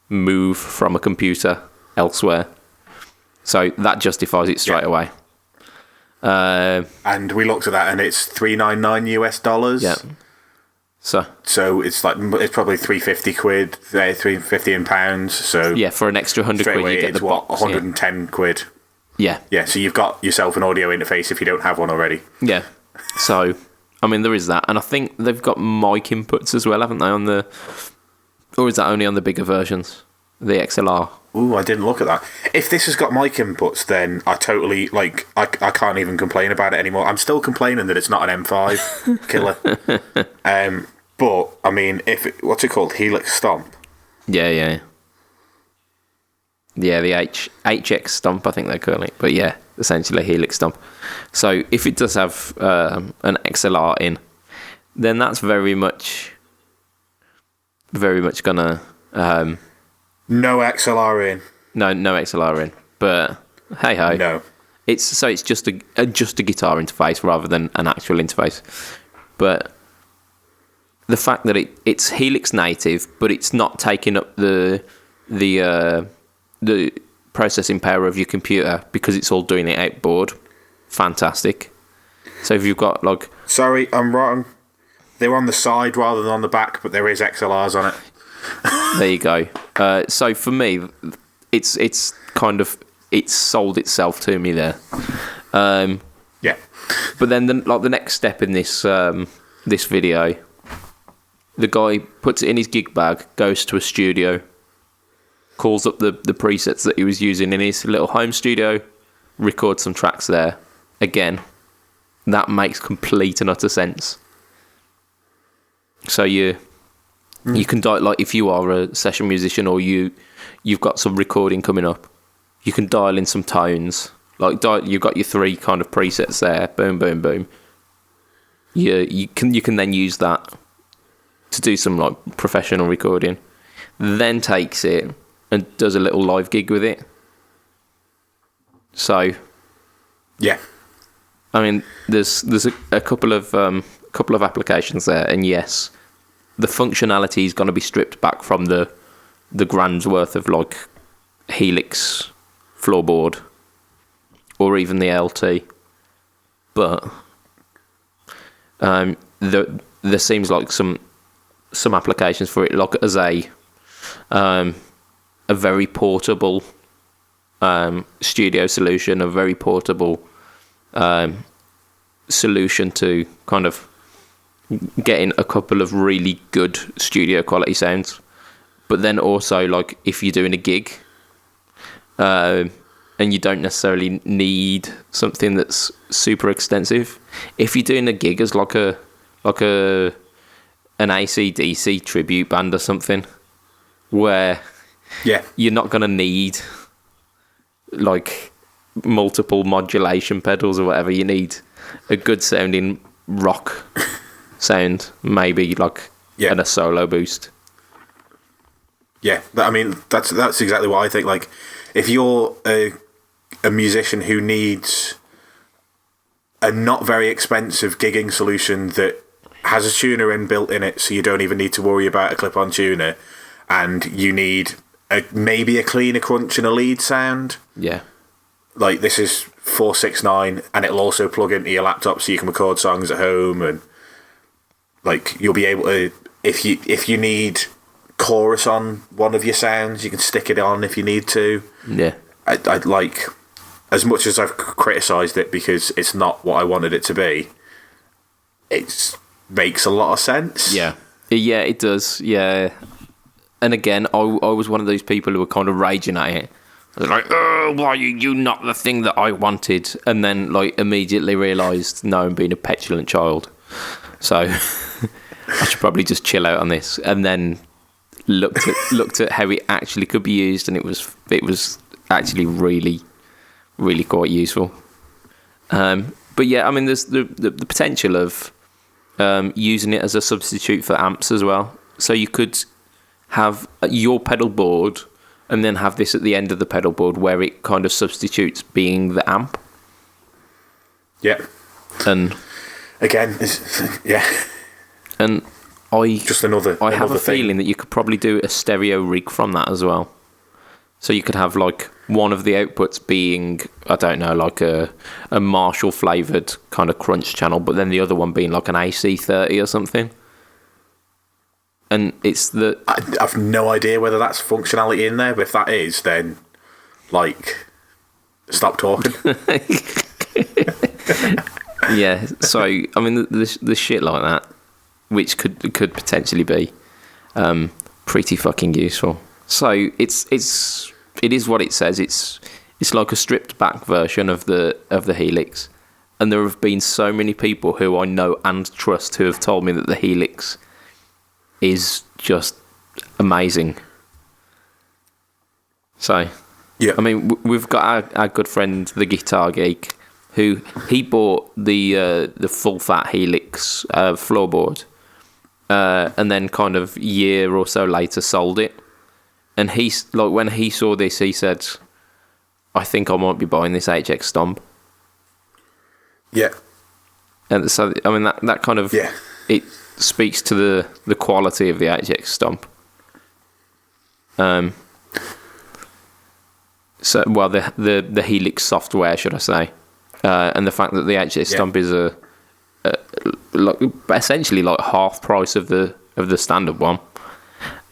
move from a computer elsewhere. So that justifies it straight away. And we looked at that, and it's $399 US. Yeah. So it's probably 350 quid, 350 in pounds. So yeah, for an extra 100 quid, you get the box. 110 quid. Yeah. Yeah. So you've got yourself an audio interface if you don't have one already. Yeah. So I mean, there is that, and I think they've got mic inputs as well, haven't they? Or is that only on the bigger versions, the XLR? Ooh, I didn't look at that. If this has got mic inputs, then I totally I can't even complain about it anymore. I'm still complaining that it's not an M5 killer. But I mean, what's it called? HX Stomp. Yeah, the HX Stomp, I think they call it. But yeah, essentially HX Stomp. So if it does have an XLR in, then that's very much gonna. No XLR in. No XLR in. But hey ho. No. It's just a guitar interface rather than an actual interface. But the fact that it's Helix native, but it's not taking up the processing power of your computer because it's all doing it outboard. Fantastic. So if you've got Sorry, I'm wrong. They're on the side rather than on the back, but there is XLRs on it. There you go. So for me, it's sold itself to me there. Yeah. But then the next step in this this video, the guy puts it in his gig bag, goes to a studio, calls up the presets that he was using in his little home studio, records some tracks there. Again, that makes complete and utter sense. So you can dial, if you are a session musician or you've got some recording coming up, you can dial in some tones. You've got your 3 kind of presets there. Boom, boom, boom. You can then use that to do some professional recording. Then takes it and does a little live gig with it. So yeah, I mean, there's a couple of applications there, and yes, the functionality is going to be stripped back from the grand's worth of Helix floorboard or even the LT, but there seems like some applications for it, as a very portable studio solution, a very portable solution to kind of getting a couple of really good studio quality sounds. But then also, if you're doing a gig and you don't necessarily need something that's super extensive, if you're doing a gig as an AC/DC tribute band or something, where you're not going to need multiple modulation pedals or whatever, you need a good sounding rock sound, maybe and a solo boost. Yeah, I mean that's exactly what I think. If you're a musician who needs a not very expensive gigging solution that has a tuner inbuilt in it, so you don't even need to worry about a clip-on tuner, and you need maybe a cleaner crunch and a lead sound. Yeah. This is 469, and it'll also plug into your laptop so you can record songs at home, and you'll be able to, if you need chorus on one of your sounds, you can stick it on if you need to. Yeah. I'd as much as I've criticised it because it's not what I wanted it to be, it makes a lot of sense. Yeah, it does. Yeah, and again, I was one of those people who were kind of raging at it. I was oh, why are you not the thing that I wanted? And then immediately realised, no, I'm being a petulant child. So I should probably just chill out on this. And then looked at how it actually could be used, and it was actually really, really quite useful. But yeah, I mean, there's the potential of using it as a substitute for amps as well. So you could have your pedal board and then have this at the end of the pedal board where it kind of substitutes being the amp. Yeah. And again, yeah. And I have a feeling that you could probably do a stereo rig from that as well. So you could have like one of the outputs being, I don't know, like a Marshall flavoured kind of crunch channel, but then the other one being like an AC30 or something. And it's I've no idea whether that's functionality in there, but if that is, then like stop talking. Yeah, so I mean the shit like that, which could potentially be pretty fucking useful. So it is what it says. It's like a stripped back version of the Helix, and there have been so many people who I know and trust who have told me that the Helix is just amazing. So yeah, I mean we've got our good friend the Guitar Geek, who he bought the full fat Helix floorboard, and then kind of year or so later sold it. And he's like, when he saw this, he said, "I think I might be buying this HX Stomp." Yeah. And so I mean that kind of it speaks to the quality of the HX Stomp. So well the Helix software, should I say? And the fact that the HX Stomp is like essentially like half price of the standard one,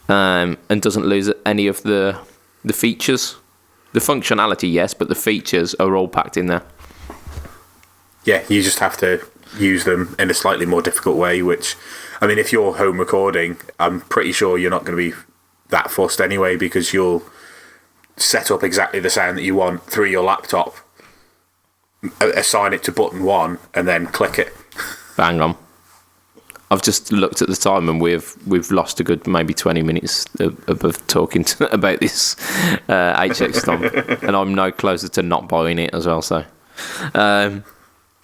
and doesn't lose any of the features, the functionality, yes, but the features are all packed in there. Yeah, you just have to use them in a slightly more difficult way. Which, I mean, if you're home recording, I'm pretty sure you're not going to be that fussed anyway, because you'll set up exactly the sound that you want through your laptop, assign it to button 1, and then click it. Bang on. I've just looked at the time and we've lost a good maybe 20 minutes of talking about this HX Stomp, and I'm no closer to not buying it as well. So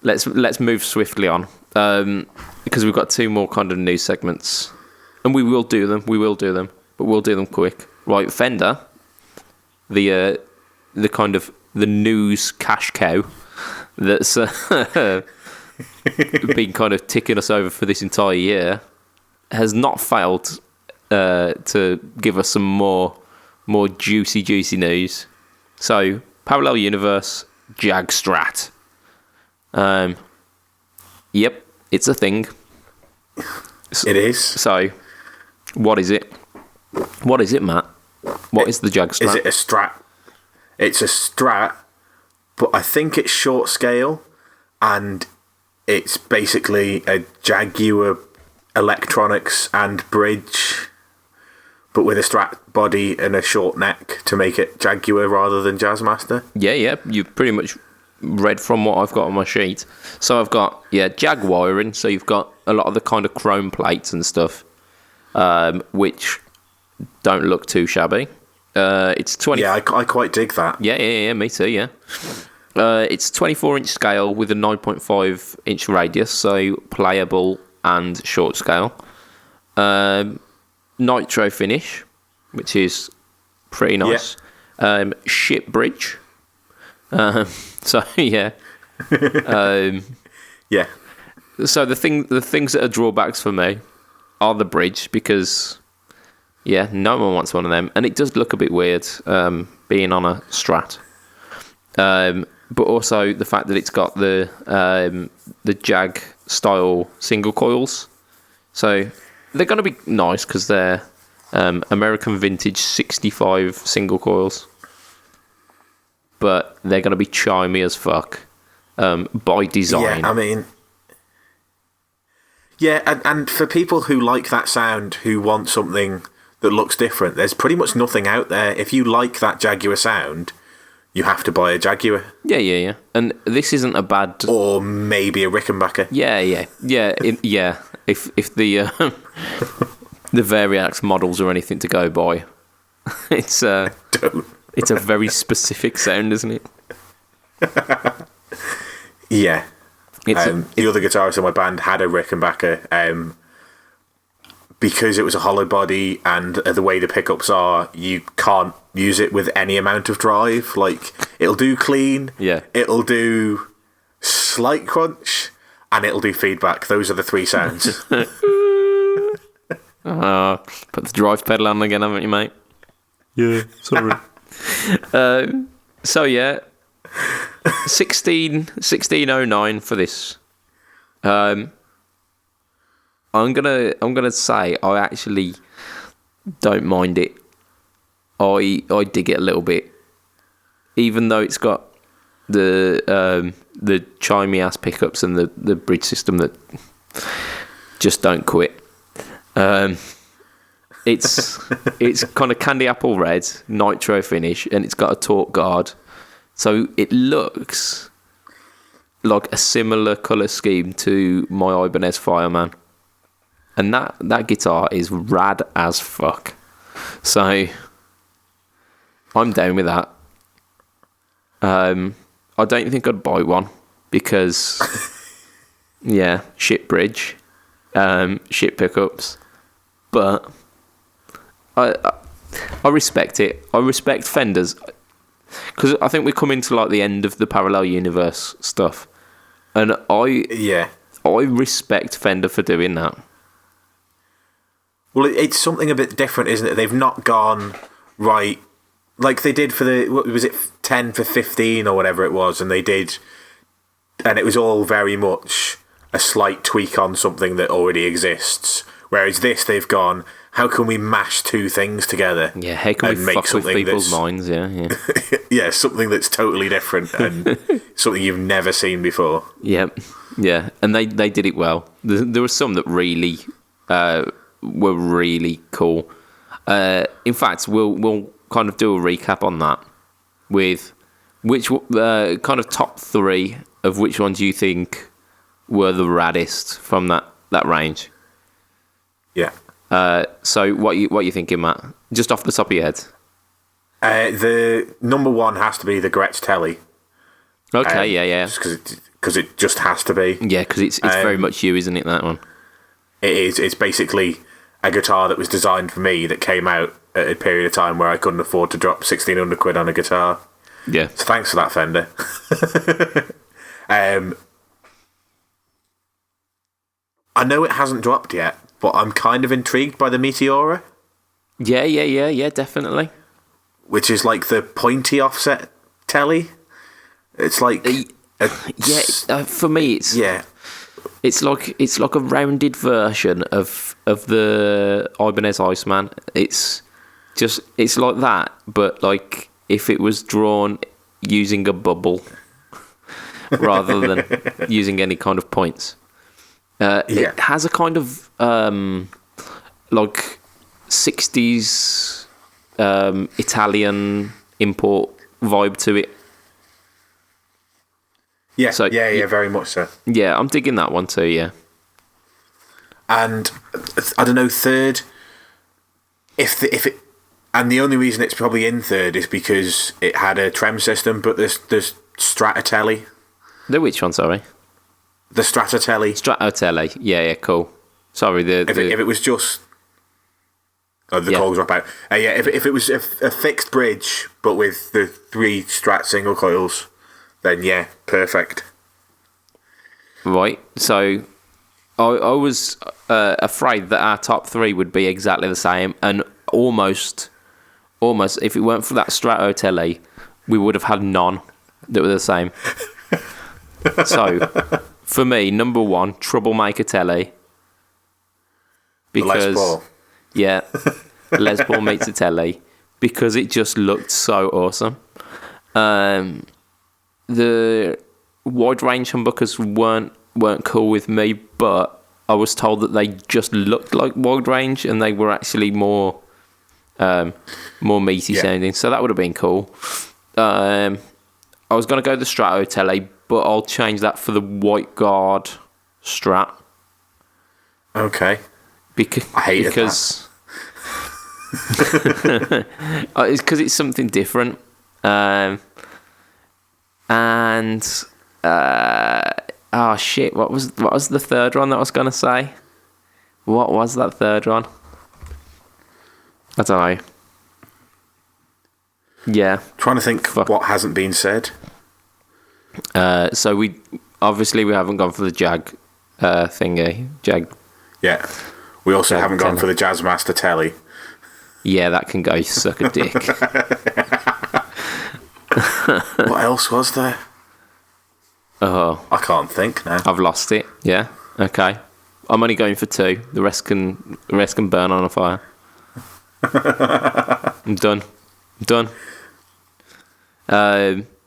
let's move swiftly on, because we've got 2 more kind of news segments, and we will do them, but we'll do them quick. Right, Fender, the kind of the news cash cow that's been kind of ticking us over for this entire year, has not failed to give us some more juicy news. So, Parallel Universe Jag Strat. Yep, it's a thing. It is. So, what is it? What is it, Matt? What is the Jag Strat? Is it a Strat? It's a Strat, but I think it's short scale, and it's basically a Jaguar electronics and bridge, but with a Strat body and a short neck to make it Jaguar rather than Jazzmaster. Yeah, you pretty much read from what I've got on my sheet. So I've got, Jag wiring, so you've got a lot of the kind of chrome plates and stuff, which don't look too shabby. It's 20. Yeah, I quite dig that. Yeah, me too, yeah. It's 24-inch scale with a 9.5-inch radius, so playable and short scale. Nitro finish, which is pretty nice. Yeah. Ship bridge. So yeah. Yeah. So the things that are drawbacks for me are the bridge, because no one wants one of them, and it does look a bit weird being on a Strat. But also the fact that it's got the Jag style single coils, so they're going to be nice because they're American vintage 65 single coils, but they're going to be chimey as fuck by design. Yeah, I mean, and for people who like that sound, who want something that looks different, there's pretty much nothing out there. If you like that Jaguar sound, you have to buy a Jaguar. Yeah. And this isn't a bad... Or maybe a Rickenbacker. Yeah. If the the Variax models are anything to go by, it's a very specific sound, isn't it? Yeah. The other guitarist in my band had a Rickenbacker, because it was a hollow body and the way the pickups are, you can't use it with any amount of drive. Like, it'll do clean, it'll do slight crunch, and it'll do feedback. Those are the three sounds. Put the drive pedal on again, haven't you, mate? Yeah, sorry. So yeah, 1609 for this. I'm gonna say I actually don't mind it. I dig it a little bit, even though it's got the chimey ass pickups and the bridge system that just don't quit. It's kind of candy apple red nitro finish, and it's got a torque guard, so it looks like a similar colour scheme to my Ibanez Fireman, and that guitar is rad as fuck. So I'm down with that. I don't think I'd buy one because shit bridge, shit pickups, but I respect it. I respect Fenders because I think we come into like the end of the parallel universe stuff, and I respect Fender for doing that. Well, it's something a bit different, isn't it? They've not gone right like they did for the, what was it, 10 for 15 or whatever it was, and they did, and it was all very much a slight tweak on something that already exists. Whereas this, they've gone, how can we mash two things together? Yeah, how can we fuck with people's minds? Yeah. Yeah, something that's totally different and something you've never seen before. Yeah, and they did it well. There were some that really were really cool. In fact, we'll kind of do a recap on that with which kind of top three of which ones you think were the raddest from that range. Yeah. So what you thinking, Matt? Just off the top of your head. The number one has to be the Gretsch Telly. Okay, yeah. Because it just has to be. Yeah, because it's very much you, isn't it, that one? It is. It's basically a guitar that was designed for me that came out at a period of time where I couldn't afford to drop 1,600 quid on a guitar. Yeah. So thanks for that, Fender. I know it hasn't dropped yet, but I'm kind of intrigued by the Meteora. Yeah, definitely. Which is like the pointy offset telly. It's like for me it's it's like a rounded version of the Ibanez Iceman. It's like that, but like if it was drawn using a bubble rather than using any kind of points. It has a kind of like 60s Italian import vibe to it. Yeah, so, yeah, very much so. Yeah, I'm digging that one too, yeah. And I don't know, third, if it, and the only reason it's probably in third is because it had a trem system, but there's Stratotelli. The which one, sorry? The Stratotelli. Stratotelli, yeah, cool. Sorry, if it was just... Oh, the calls drop out. If it was a fixed bridge, but with the 3 Strat single coils, then yeah, perfect. Right, so I was afraid that our top 3 would be exactly the same, and almost, if it weren't for that Stratotelli, we would have had none that were the same. So, for me, number 1, Troublemaker Telly. Because, Les Paul. Yeah, Les Paul meets a Telly, because it just looked so awesome. The wide range humbuckers weren't cool with me, but I was told that they just looked like wide range and they were actually more meaty sounding, so that would have been cool. I was going to go the Stratotelli, but I'll change that for the White Guard Strat. Okay. I hated that. It's because it's something different. What was the third one that I was going to say? What was that third one? I don't know. Yeah. Trying to think what hasn't been said. So we haven't gone for the Jag thingy. Jag. Yeah. We also Jag haven't gone telly. for the Jazzmaster telly. Yeah, that can go suck a dick. What else was there? Oh, I can't think now. I've lost it. Yeah. Okay. I'm only going for 2. The rest can burn on a fire. I'm done.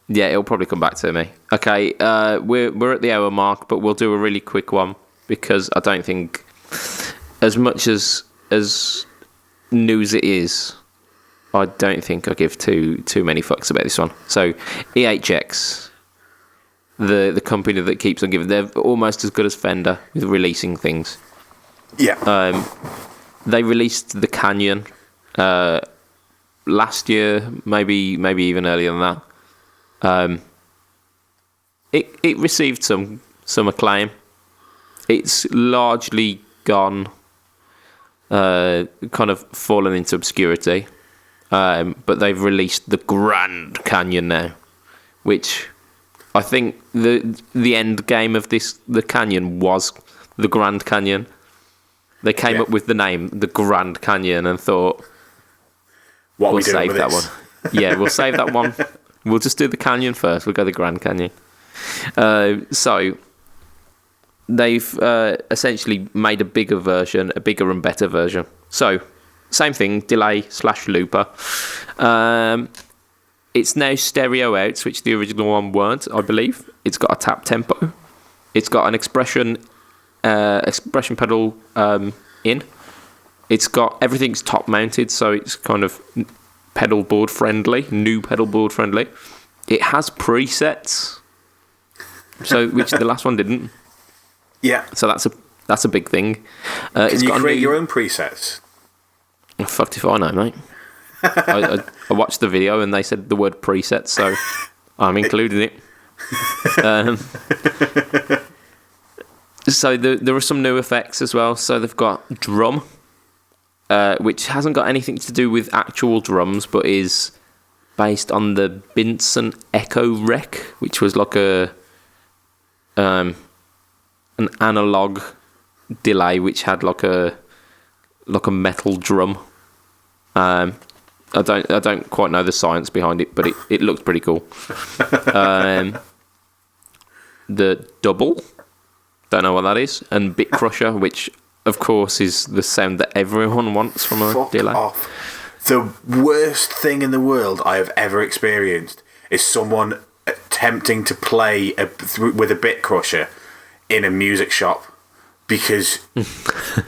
Yeah, it'll probably come back to me. Okay, we're at the hour mark, but we'll do a really quick one because I don't think, as much as news it is, I don't think I give too many fucks about this one. So, EHX, the company that keeps on giving, they're almost as good as Fender with releasing things. Yeah. They released the Canyon last year, maybe even earlier than that. It received some acclaim. It's largely gone, kind of fallen into obscurity. But they've released the Grand Canyon now, which I think the end game of the Canyon was the Grand Canyon. They came up with the name, the Grand Canyon, and thought, what we'll we doing save with that this? one. Yeah, we'll save that one. We'll just do the Canyon first. We'll go the Grand Canyon. So they've essentially made a bigger and better version. So same thing, delay / looper. It's now stereo outs, which the original one weren't, I believe. It's got a tap tempo. It's got an expression pedal in. It's got everything's top mounted, so it's kind of pedal board friendly. It has presets, so which the last one didn't. Yeah. So that's a big thing. Can you create your own presets? Oh, fucked if I know, mate. I watched the video and they said the word preset, so I'm including it. So there are some new effects as well. So they've got drum, which hasn't got anything to do with actual drums, but is based on the Binson Echo Rec, which was like an analog delay, which had like a metal drum. I don't quite know the science behind it, but it looks pretty cool. The double, don't know what that is, and Bit Crusher, which of course is the sound that everyone wants from a delay. Off. The worst thing in the world I have ever experienced is someone attempting to play with a Bit Crusher in a music shop, because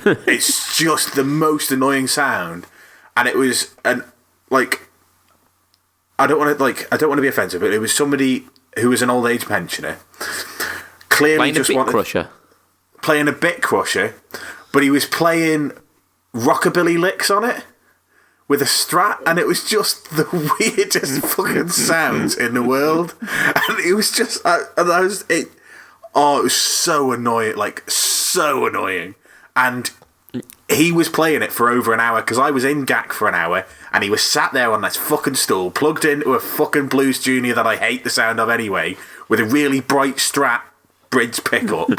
it's just the most annoying sound. And it was I don't want to be offensive, but it was somebody who was an old age pensioner, clearly Playing just a Bit wanted Crusher. Playing a Bit Crusher, but he was playing rockabilly licks on it with a Strat, and it was just the weirdest fucking sounds in the world. And it was just, it was so annoying, And he was playing it for over an hour, because I was in GAC for an hour, and he was sat there on this fucking stool, plugged into a fucking Blues Junior that I hate the sound of anyway, with a really bright Strat bridge pickup,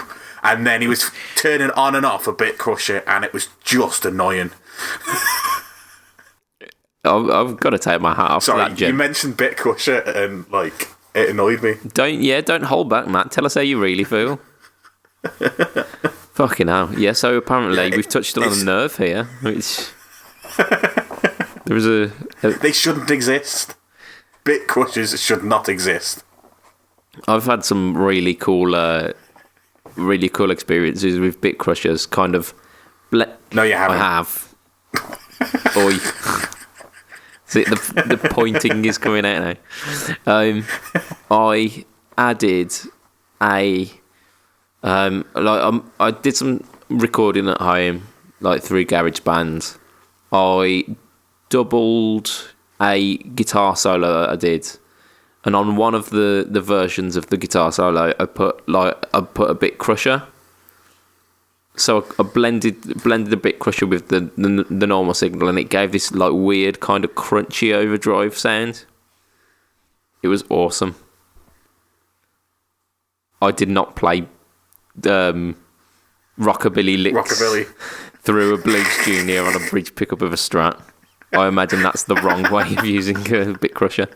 and then he was turning on and off a Bit Crusher, and it was just annoying. I've got to take my hat off to that, Sorry, Jim. you mentioned Bit Crusher, and it annoyed me. Don't hold back, Matt. Tell us how you really feel. Fucking hell. Yeah, so apparently we've touched on a nerve here. There was They shouldn't exist. Bit Crushers should not exist. I've had some really cool experiences with Bit Crushers. Kind of. No, you haven't. I have. Oi. See, the pointing is coming out now. I added I did some recording at home, through GarageBand. I doubled a guitar solo that I did, and on one of the versions of the guitar solo, I put a Bit Crusher, So I blended the bit crusher with the normal signal, and it gave this like weird kind of crunchy overdrive sound. It was awesome. I did not play rockabilly licks through a Blues Junior on a bridge pickup of a Strat. I imagine that's the wrong way of using a bit crusher.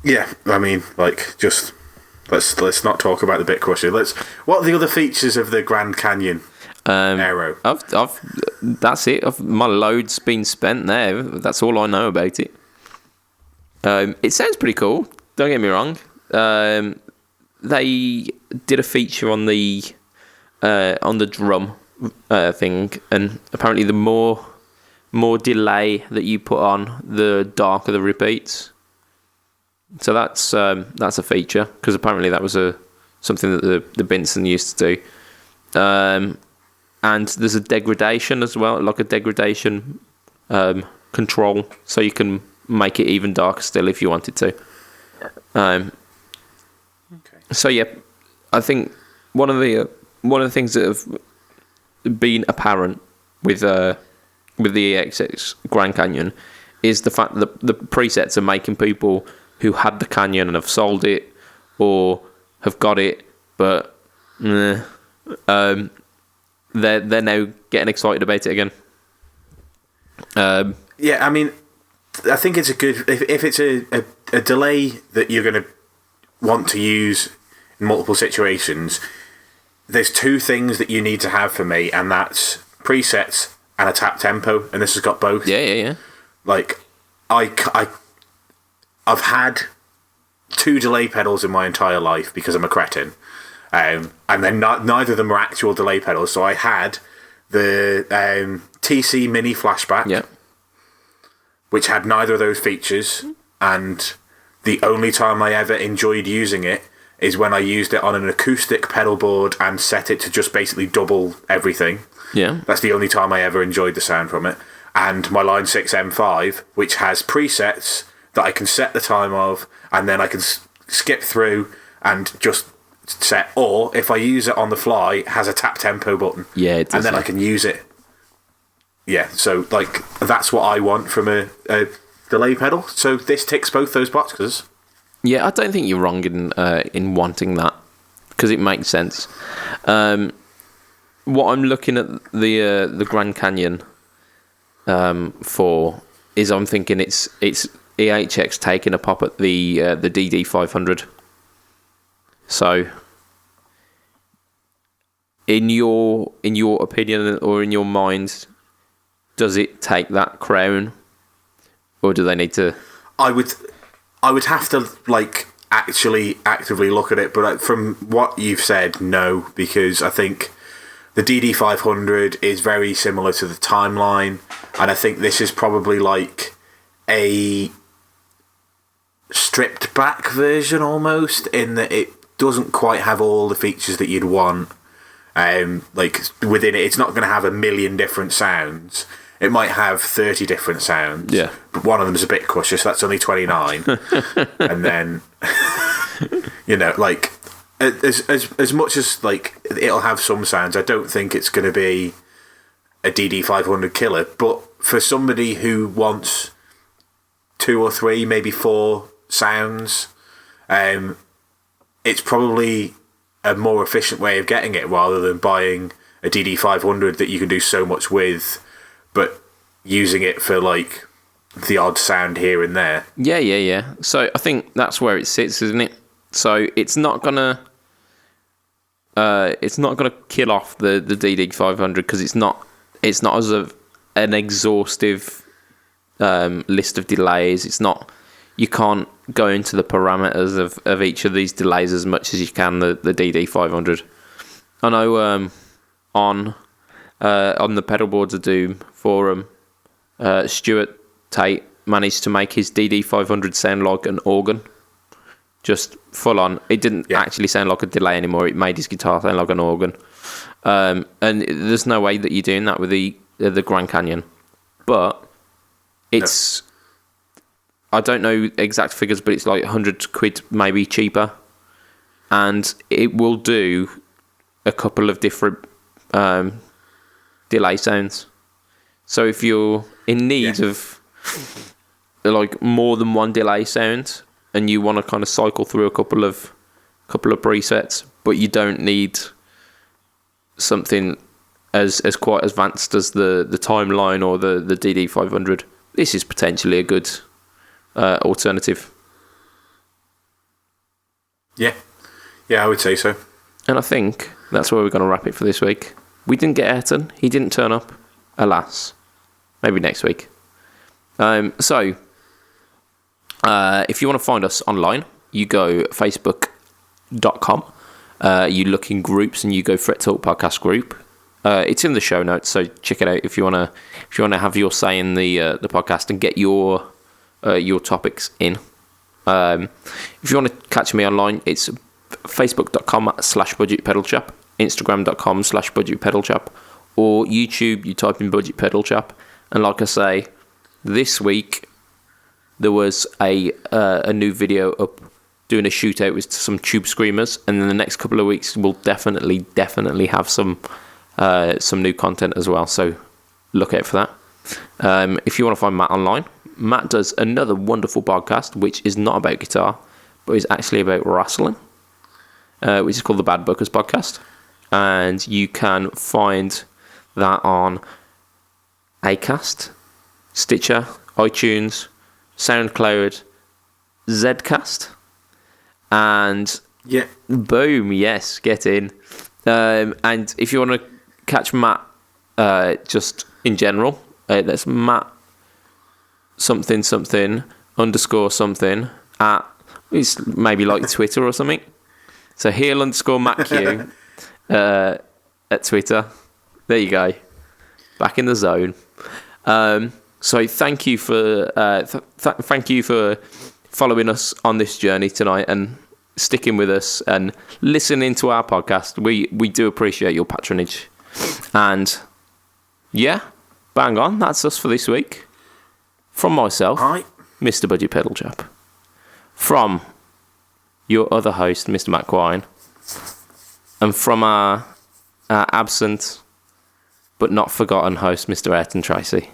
Yeah, I mean, like, just let's not talk about the bit crusher. What are the other features of the Grand Canyon Aero? That's it. My load's been spent there. That's all I know about it. It sounds pretty cool. Don't get me wrong. They did a feature on the drum thing, and apparently the more delay that you put on, the darker the repeats. So that's a feature, because apparently that was something that the Benson used to do. And there's a degradation as well, like a degradation control, so you can make it even darker still if you wanted to. Okay. So yeah, I think one of the things that have been apparent with the HX Grand Canyon is the fact that the presets are making people who had the Canyon and have sold it or have got it, but they're now getting excited about it again. Yeah, I mean, I think it's a good if it's a delay that you're going to want to use in multiple situations. There's two things that you need to have for me, and that's presets and a tap tempo, and this has got both. Yeah. Like, I've had 2 delay pedals in my entire life because I'm a cretin, and then neither of them are actual delay pedals. So I had the TC Mini Flashback, which had neither of those features, and the only time I ever enjoyed using it is when I used it on an acoustic pedal board and set it to just basically double everything. Yeah. That's the only time I ever enjoyed the sound from it. And my Line 6 M5, which has presets that I can set the time of, and then I can skip through and just set, or if I use it on the fly, it has a tap tempo button. Yeah, it does. And then I can use it. Yeah, so like that's what I want from a delay pedal. So this ticks both those boxes. Yeah, I don't think you're wrong in wanting that, because it makes sense. What I'm looking at the Grand Canyon for is, I'm thinking it's EHX taking a pop at the DD500. So, in your opinion or in your mind, does it take that crown, or do they need to? I would have to like actually actively look at it, but from what you've said, no, because I think the DD500 is very similar to the Timeline, and I think this is probably like a stripped back version almost, in that it doesn't quite have all the features that you'd want. Like within it, it's not going to have a million different sounds. It might have 30 different sounds. Yeah. But one of them is a bit crusher, so that's only 29. And then, like, as much as, like, it'll have some sounds, I don't think it's going to be a DD500 killer. But for somebody who wants 2 or 3, maybe 4 sounds, it's probably a more efficient way of getting it, rather than buying a DD500 that you can do so much with, but using it for like the odd sound here and there. Yeah. So I think that's where it sits, isn't it? So it's not gonna kill off the DD500, because it's not as an exhaustive list of delays. It's not. You can't go into the parameters of each of these delays as much as you can the DD500. I know on the Pedal Boards of Doom forum, Stuart Tate managed to make his DD500 sound like an organ. Just full on. It didn't actually sound like a delay anymore. It made his guitar sound like an organ. And there's no way that you're doing that with the Grand Canyon. But it's... No. I don't know exact figures, but it's like 100 quid maybe cheaper. And it will do a couple of different delay sounds. So if you're in need of like more than one delay sound and you want to kind of cycle through a couple of presets, but you don't need something as quite advanced as the timeline or the DD500, this is potentially a good alternative. Yeah, I would say so. And I think that's where we're going to wrap it for this week. We didn't get Ayrton. He didn't turn up. Alas. Maybe next week. So, if you want to find us online, you go facebook.com. You look in groups and you go Fret Talk Podcast group. It's in the show notes, so check it out if you wanna have your say in the podcast and get your topics in. If you want to catch me online, it's facebook.com/budgetpedalchap, instagram.com/budgetpedalchap, or YouTube. You type in Budget Pedal Chap, and like I say, this week there was a new video up doing a shootout with some Tube Screamers, and then the next couple of weeks we'll definitely have some new content as well, so look out for that. If you want to find Matt online, Matt does another wonderful podcast which is not about guitar but is actually about wrestling, which is called the Bad Bookers Podcast, and you can find that on Acast, Stitcher, iTunes, SoundCloud, Zcast, and boom, yes, get in. And if you want to catch Matt just in general, that's Matt something _ something at, it's maybe like Twitter or something. So heel _ Matt Q at Twitter. There you go. Back in the zone. So thank you for following us on this journey tonight and sticking with us and listening to our podcast. We do appreciate your patronage. And yeah, bang on. That's us for this week. From myself, Mr. Budget Pedal Chap. From your other host, Mr. Matt Quine. And from our absent but not forgotten host, Mr. Ayrton Tracy.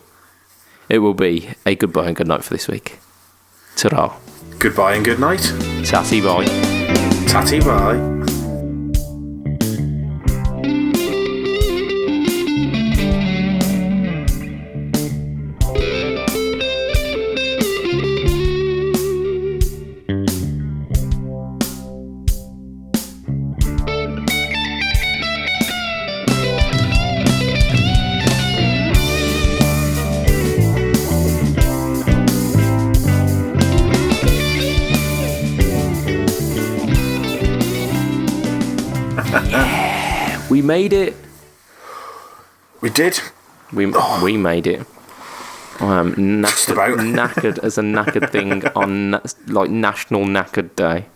It will be a goodbye and good night for this week. Ta-ra. Goodbye and good night. Tatty bye. Tatty bye. We made it. We did. We made it. Knackered as a knackered thing on like National Knackered Day.